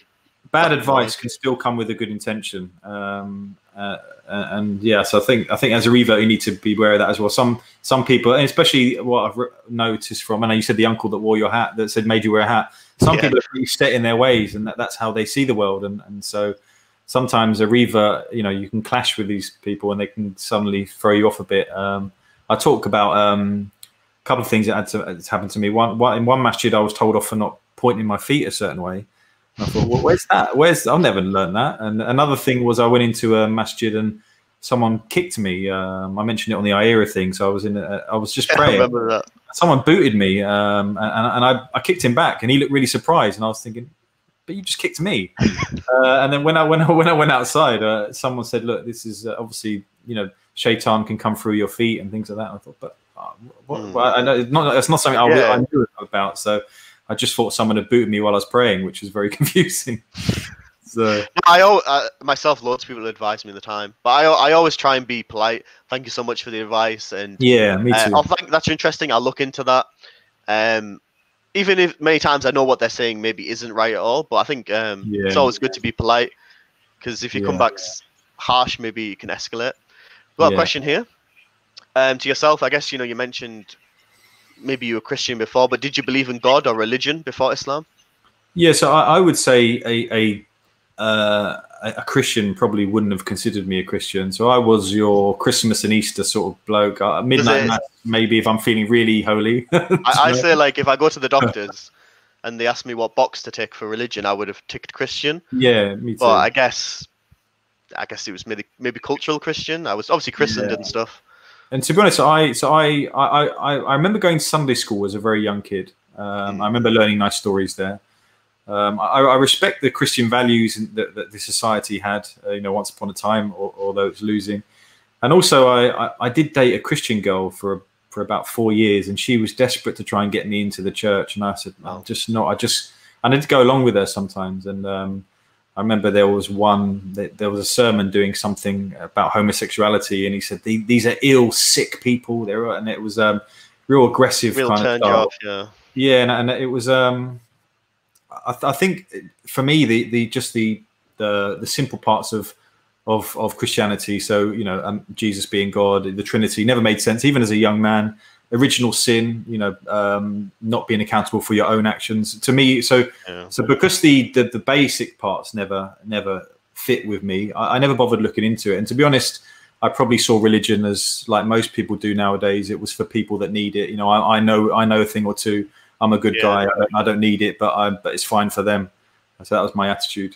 bad advice can still come with a good intention. And so I think as a revert, you need to be aware of that as well. Some people, and especially what I've noticed from, I know you said the uncle that wore your hat that said made you wear a hat. Some people are pretty set in their ways, and that's how they see the world. And so sometimes a revert, you know, you can clash with these people, and they can suddenly throw you off a bit. I talk about a couple of things that had happened to me. In one masjid, I was told off for not pointing my feet a certain way. And I thought, well, where's that? I've never learned that. And another thing was I went into a masjid and someone kicked me. I mentioned it on the Ira thing. So I was just praying. I remember that. Someone booted me, and I kicked him back, and he looked really surprised. And I was thinking, but you just kicked me. And then when I went outside, someone said, look, this is obviously, you know, shaitan can come through your feet and things like that. And I thought, but I know it's not something I knew about. So I just thought someone had booted me while I was praying, which was very confusing. So I myself, loads of people advise me at the time, but I always try and be polite. Thank you so much for the advice, and yeah, me too. I think that's interesting. I'll look into that. Even if many times I know what they're saying maybe isn't right at all, but I think it's always good to be polite, because if you come back harsh, maybe you can escalate. Got a question here to yourself. I guess, you know, you mentioned maybe you were Christian before, but did you believe in God or religion before Islam? Yeah, so I would say a Christian probably wouldn't have considered me a Christian. So I was your Christmas and Easter sort of bloke. Midnight mass, maybe if I'm feeling really holy. I say, like, if I go to the doctors and they asked me what box to tick for religion, I would have ticked Christian. Yeah, me too. But I guess it was maybe cultural Christian. I was obviously christened and stuff. And to be honest, I remember going to Sunday school as a very young kid. I remember learning nice stories there. I respect the Christian values that the society had, once upon a time, although it's losing. And also, I did date a Christian girl for about 4 years, and she was desperate to try and get me into the church. And I said, I'm just not. I need to go along with her sometimes. And I remember there was a sermon doing something about homosexuality, and he said these are ill, sick people. And it was real aggressive, real kind turned of you style. off, yeah, and it was. I think for me the simple parts of Christianity. So Jesus being God, the Trinity never made sense, even as a young man. Original sin, not being accountable for your own actions. To me, so because the basic parts never fit with me, I never bothered looking into it. And to be honest, I probably saw religion as, like most people do nowadays, it was for people that need it. I know a thing or two. I'm a good guy. I don't need it, but it's fine for them. So that was my attitude.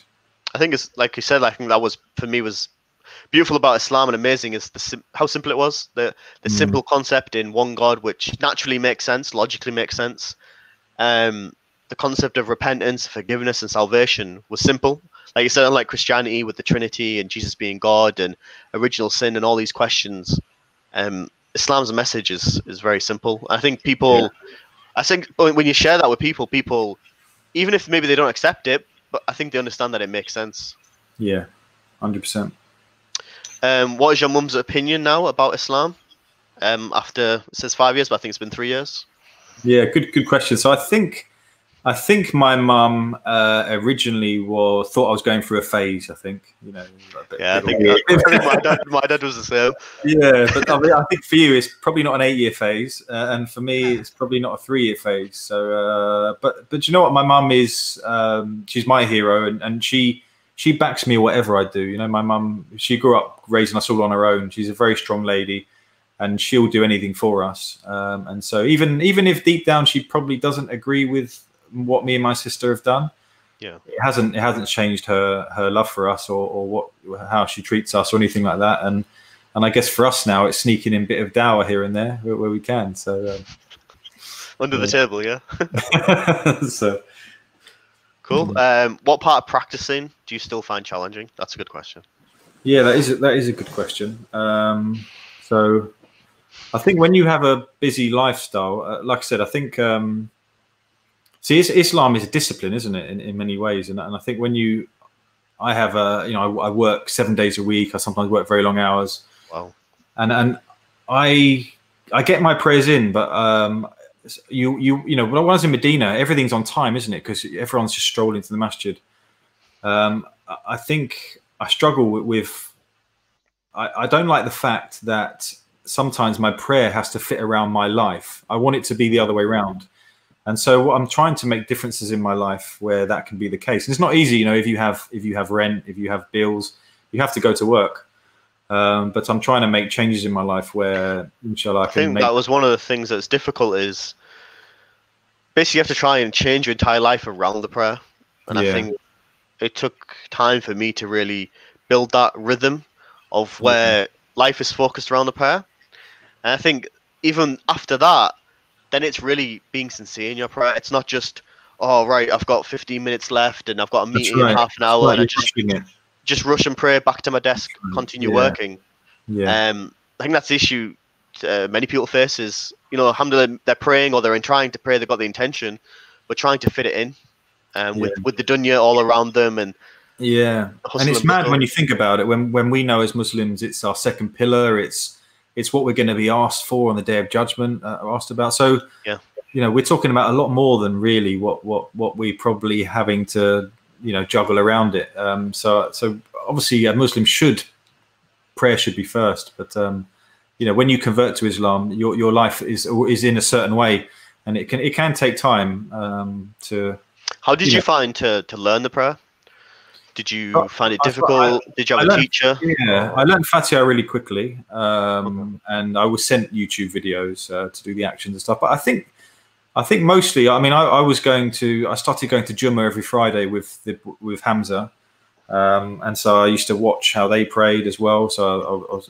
I think it's like you said. I think that was, for me, was beautiful about Islam and amazing is how simple it was. The simple concept in one God, which naturally makes sense, logically makes sense. The concept of repentance, forgiveness, and salvation was simple. Like you said, unlike Christianity with the Trinity and Jesus being God and original sin and all these questions, Islam's message is very simple. I think people. I think when you share that with people, even if maybe they don't accept it, but I think they understand that it makes sense. Yeah, 100%. What is your mum's opinion now about Islam? After, it says 5 years, but I think it's been 3 years. Yeah, good question. So I think my mum originally thought I was going through a phase. I think I think my dad was the same. Yeah, but I think for you it's probably not an 8-year phase, and for me it's probably not a 3-year phase. So, but you know what? My mum is she's my hero, and she backs me whatever I do. My mum, she grew up raising us all on her own. She's a very strong lady, and she'll do anything for us. And so even if deep down she probably doesn't agree with what me and my sister have done, it hasn't changed her love for us or how she treats us or anything like that. And I guess for us now, it's sneaking in a bit of dawah here and there where we can. So under the table, So cool. What part of practicing do you still find challenging? That's a good question. Yeah, that is a good question. So I think when you have a busy lifestyle, like I said, I think. See, Islam is a discipline, isn't it, in many ways? And I think I work 7 days a week. I sometimes work very long hours. Wow. And I get my prayers in, but when I was in Medina, everything's on time, isn't it? Because everyone's just strolling to the masjid. I think I struggle with. I don't like the fact that sometimes my prayer has to fit around my life. I want it to be the other way around. And so I'm trying to make differences in my life where that can be the case. And it's not easy, if you have rent, if you have bills, you have to go to work. But I'm trying to make changes in my life where, inshallah, I think that was one of the things that's difficult is basically you have to try and change your entire life around the prayer. And I think it took time for me to really build that rhythm of where life is focused around the prayer. And I think even after that, then it's really being sincere in your prayer. It's not just, oh, right, I've got 15 minutes left and I've got a meeting in half an hour and I just rush and pray back to my desk, continue working. I think that's the issue many people face is, alhamdulillah, they're praying or they're trying to pray, they've got the intention, but trying to fit it in with the dunya all around them. And it's mad when you think about it. When we know as Muslims, it's our second pillar, it's what we're going to be asked for on the Day of Judgment, asked about. So, we're talking about a lot more than really what we probably having to, juggle around it. So obviously a Muslim prayer should be first. But, when you convert to Islam, your life is in a certain way, and it can take time to. How did you find to learn the prayer? Did you find it difficult? Did you have a teacher? Yeah, I learned Fatiha really quickly, and I was sent YouTube videos to do the actions and stuff. But I think I think mostly. I mean, I started going to Jummah every Friday with Hamza, and so I used to watch how they prayed as well. So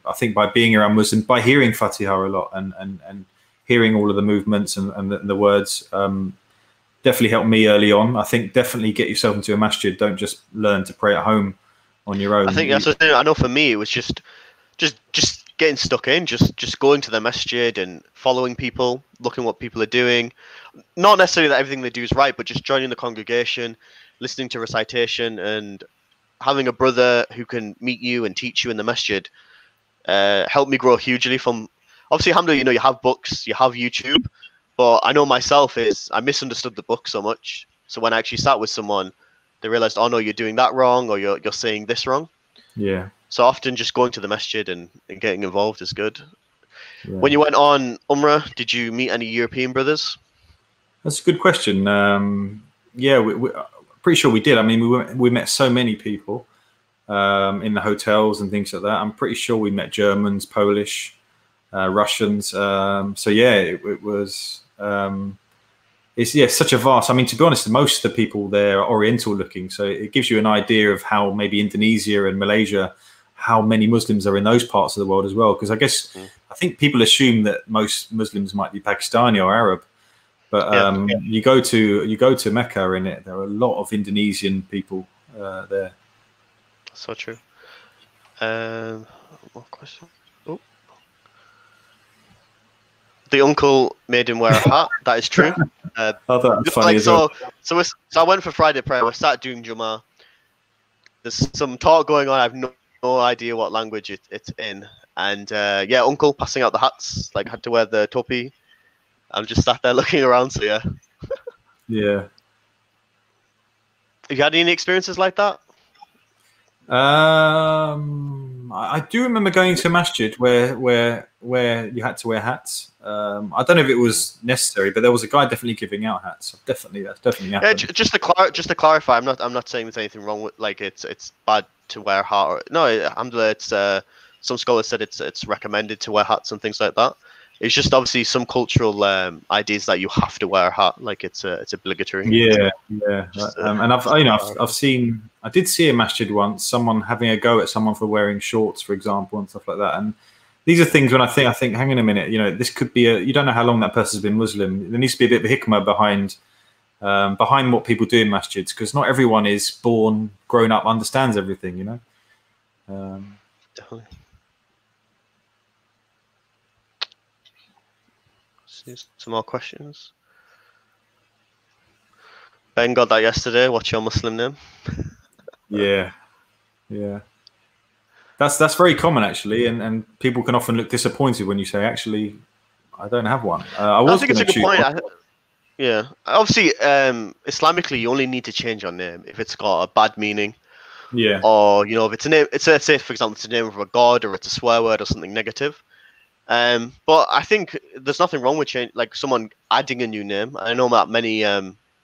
I think by being around Muslims, by hearing Fatiha a lot and hearing all of the movements and the words, definitely helped me early on. I think definitely get yourself into a masjid. Don't just learn to pray at home on your own. I think that's the thing. I know for me, it was just getting stuck in, just going to the masjid and following people, looking what people are doing. Not necessarily that everything they do is right, but just joining the congregation, listening to recitation, and having a brother who can meet you and teach you in the masjid helped me grow hugely. From obviously, alhamdulillah, you have books, you have YouTube, but I know myself I misunderstood the book so much. So when I actually sat with someone, they realized, oh no, you're doing that wrong, or you're saying this wrong. Yeah. So often just going to the masjid and getting involved is good. Yeah. When you went on Umrah, did you meet any European brothers? That's a good question. Yeah, we pretty sure we did. I mean, we met so many people in the hotels and things like that. I'm pretty sure we met Germans, Polish, Russians. So yeah, it was. It's such a vast. I mean, to be honest, most of the people there are Oriental looking, so it gives you an idea of how maybe Indonesia and Malaysia, how many Muslims are in those parts of the world as well. Because I think people assume that most Muslims might be Pakistani or Arab, but you go to Mecca and there are a lot of Indonesian people there. So true. One question. Oh. The uncle made him wear a hat. That is true. I thought that was funny as well. So I went for Friday prayer. We started doing Jummah. There's some talk going on. I have no idea what language it's in. And yeah, uncle passing out the hats. Like had to wear the topi. I'm just sat there looking around. So yeah. Yeah. Have you had any experiences like that? I do remember going to a masjid where you had to wear hats. I don't know if it was necessary, but there was a guy definitely giving out hats. That's definitely happened. Yeah, just to clarify, I'm not saying there's anything wrong with like it's bad to wear a hat. No, alhamdulillah, it's some scholars said it's recommended to wear hats and things like that. It's just obviously some cultural ideas that you have to wear a hat, like it's obligatory. Yeah. And I've seen. I did see a masjid once, someone having a go at someone for wearing shorts, for example, and stuff like that. And these are things when I think, hang on a minute, this could be you don't know how long that person's been Muslim. There needs to be a bit of a hikmah behind what people do in masjids, because not everyone is grown up, understands everything. Definitely. Some more questions. Ben got that yesterday. What's your Muslim name? Yeah. That's very common actually, and people can often look disappointed when you say, actually, I don't have one. I think it's a good point. Yeah, obviously, Islamically, you only need to change your name if it's got a bad meaning. Yeah. Or if it's a name, let's say for example, it's a name of a god, or it's a swear word, or something negative. But I think there's nothing wrong with like someone adding a new name. I know that many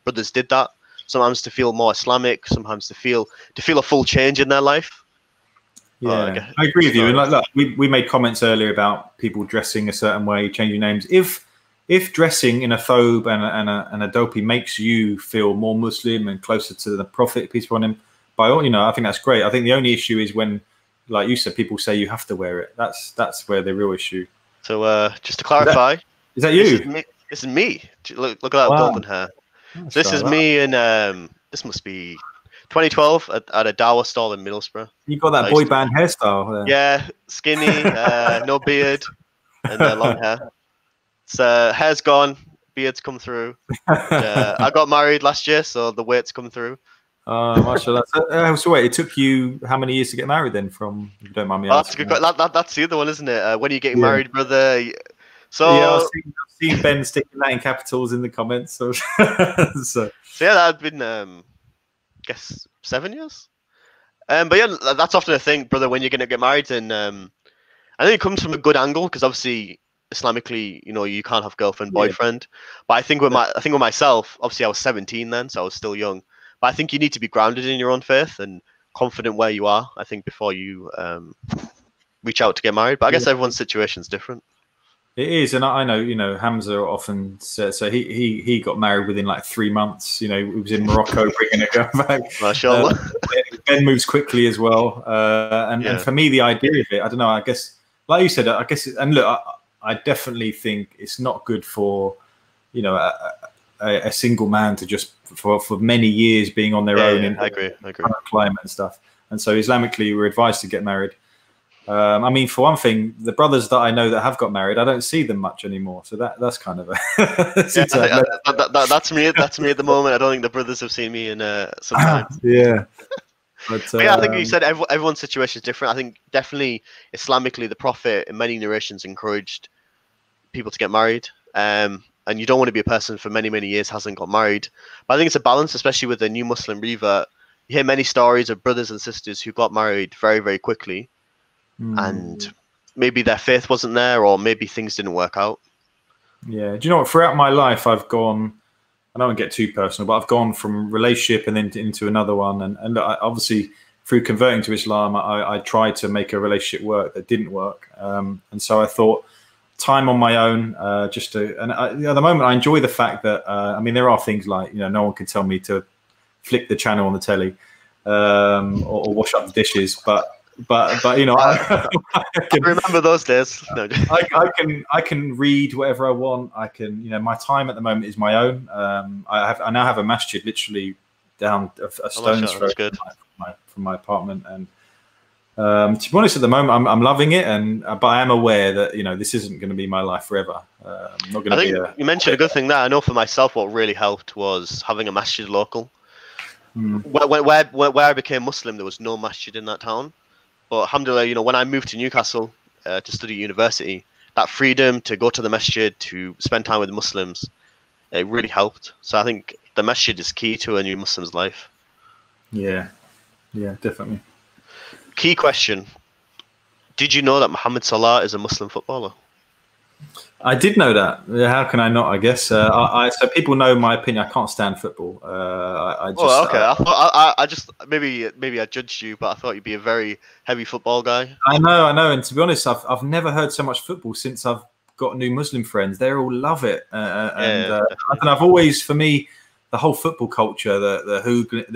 brothers did that. Sometimes to feel more Islamic, sometimes to feel a full change in their life. Yeah, I agree with you. And look, we made comments earlier about people dressing a certain way, changing names. If dressing in a thobe and a dopey makes you feel more Muslim and closer to the Prophet, peace be upon him, by all, I think that's great. I think the only issue is when, like you said, people say you have to wear it. That's where the real issue. So just to clarify, is that you? This is me. Look at that golden hair. So this is me, and this must be 2012 at a Dawah stall in Middlesbrough. You got that boy band hairstyle there. Yeah, skinny, no beard, and long hair. So hair's gone, beard's come through. I got married last year, so the weight's come through. Mashallah. So wait, it took you how many years to get married then? From, if you don't mind me asking. That's the other one, isn't it? When are you getting married, brother? So yeah, I've seen Ben sticking that in capitals in the comments. So yeah, that had been guess 7 years. But yeah, that's often a thing, brother, when you're gonna get married, and I think it comes from a good angle, because obviously Islamically, you can't have girlfriend, boyfriend. But I think with myself, obviously I was 17 then, so I was still young. But I think you need to be grounded in your own faith and confident where you are, I think, before you reach out to get married. But I guess everyone's situation is different. It is, and I know, Hamza often says, so he got married within like 3 months. He was in Morocco bringing a girl back. MashaAllah. Ben moves quickly as well, and for me, the idea of it, I don't know. I guess, like you said, and look, I definitely think it's not good for a single man to just for many years being on their own in I agree. climate and stuff. And so Islamically, we're advised to get married. I mean, for one thing, the brothers that I know that have got married, I don't see them much anymore. So that's kind of that's me. That's me at the moment. I don't think the brothers have seen me in some time. Yeah. But yeah, I think you said everyone's situation is different. I think definitely Islamically, the Prophet in many narrations encouraged people to get married. And you don't want to be a person for many, many years hasn't got married. But I think it's a balance, especially with the new Muslim Reaver. You hear many stories of brothers and sisters who got married very, very quickly. And maybe their faith wasn't there, or maybe things didn't work out. Yeah. Do you know what? Throughout my life, I've gone, I don't want to get too personal, but I've gone from relationship and then into another one. And obviously, through converting to Islam, I tried to make a relationship work that didn't work. And so I thought, time on my own, at the moment, I enjoy the fact that, I mean, there are things like, no one can tell me to flick the channel on the telly or wash up the dishes, but I can remember those days. No. I can read whatever I want. I can, my time at the moment is my own. I now have a masjid literally down a stone's throw from my apartment, and to be honest, at the moment I'm loving it, but I am aware that this isn't going to be my life forever. I'm not going to be. You mentioned a good thing there. I know for myself, what really helped was having a masjid local. Where I became Muslim, there was no masjid in that town. But alhamdulillah, when I moved to Newcastle to study at university, that freedom to go to the masjid, to spend time with Muslims, it really helped. So I think the masjid is key to a new Muslim's life. Yeah, definitely. Key question. Did you know that Mohamed Salah is a Muslim footballer? I did know that. How can I not? I guess. So people know my opinion. I can't stand football. I just maybe I judged you, but I thought you'd be a very heavy football guy. I know. And to be honest, I've never heard so much football since I've got new Muslim friends. They all love it. And I've always, for me, the whole football culture, the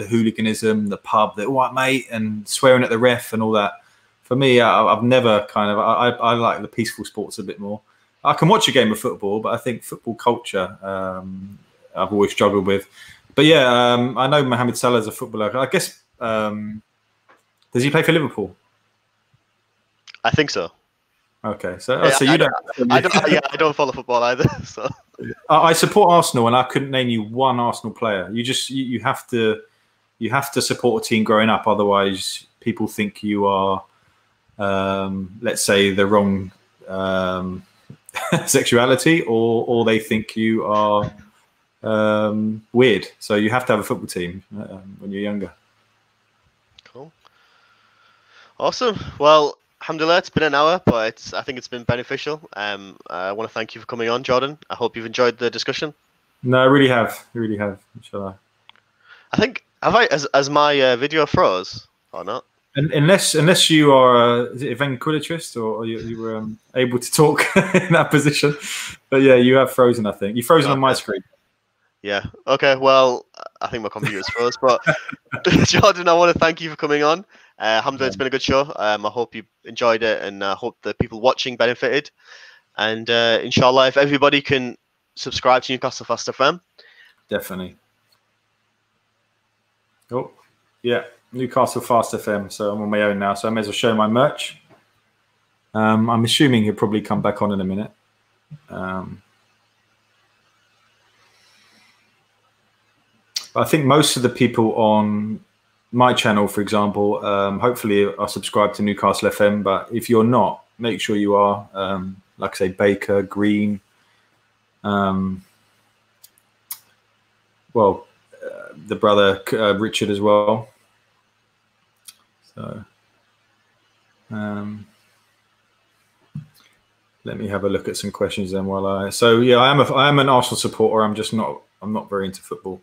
hooliganism, the pub, the white mate, and swearing at the ref and all that. For me, I've never I like the peaceful sports a bit more. I can watch a game of football, but I think football culture I've always struggled with. But yeah, I know Mohamed Salah is a footballer. I guess, does he play for Liverpool? I think so. Okay, so you don't. I don't follow football either. So I support Arsenal, and I couldn't name you one Arsenal player. You have to support a team growing up, otherwise people think you are, let's say, the wrong sexuality, or they think you are weird. So you have to have a football team when you're younger. Cool. Awesome. Well, alhamdulillah, it's been an hour, but I think it's been beneficial. I want to thank you for coming on, Jordan. I hope you've enjoyed the discussion. No, I really have. Inshallah. I think, as my video froze or not? Unless you are is it a ventriloquist, or you were able to talk in that position, but yeah, you have frozen. I think you've frozen on my screen. Yeah. Okay. Well, I think my computer's froze. But Jordan, I want to thank you for coming on. Alhamdulillah, it's been a good show. I hope you enjoyed it, and I hope the people watching benefited. And inshallah, if everybody can subscribe to Newcastle Fast FM, definitely. Oh, yeah. Newcastle Fast FM, so I'm on my own now, so I may as well show my merch. I'm assuming he'll probably come back on in a minute. But I think most of the people on my channel, for example, hopefully are subscribed to Newcastle FM, but if you're not, make sure you are. Like I say, Baker, Green, the brother Richard as well. So let me have a look at some questions then I am an Arsenal supporter. I'm not very into football.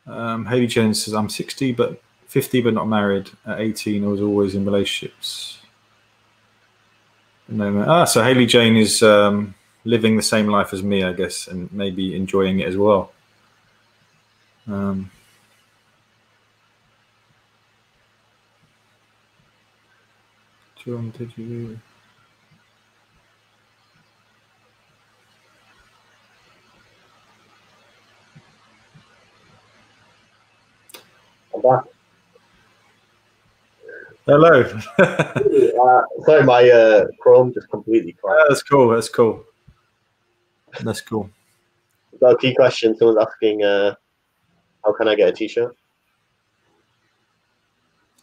Haley Jones says I'm 50 but not married. At 18 I was always in relationships. No, so Haley Jane is living the same life as me, I guess, and maybe enjoying it as well. John, did you? I'm back. Hello. Sorry, my Chrome just completely crashed. That's cool. That's cool. That's cool. Got a key question. Someone's asking, how can I get a T-shirt?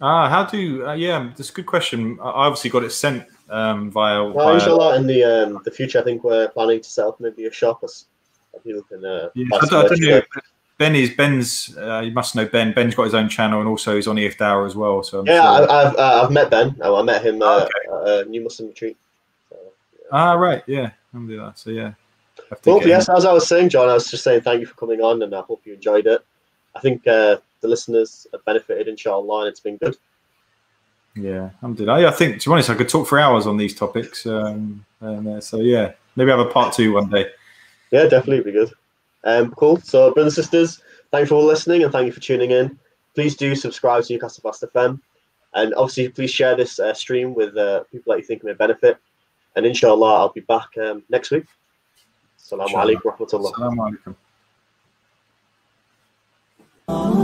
How do? Yeah, that's a good question. I obviously got it sent via. Inshallah, in the future, I think we're planning to set up maybe a shop. People can. I don't know. Ben's. You must know Ben. Ben's got his own channel and also he's on EFDawah as well. So I've met Ben. I met him at a New Muslim retreat. So, yeah. Right. Yeah. Alhamdulillah. So yeah. Well, yes, as I was saying, John, I was just saying thank you for coming on, and I hope you enjoyed it. I think the listeners have benefited, inshallah, and it's been good. Yeah, alhamdulillah. I think, to be honest, I could talk for hours on these topics. So yeah, maybe have a part 2 one day. Yeah, definitely, it'd be good. Cool. So, brothers and sisters, thank you for listening and thank you for tuning in. Please do subscribe to Newcastle Fast FM, and obviously, please share this stream with people that you think may benefit. And inshallah, I'll be back next week. Assalamu alaikum wa rahmatullah. Assalamu alaikum.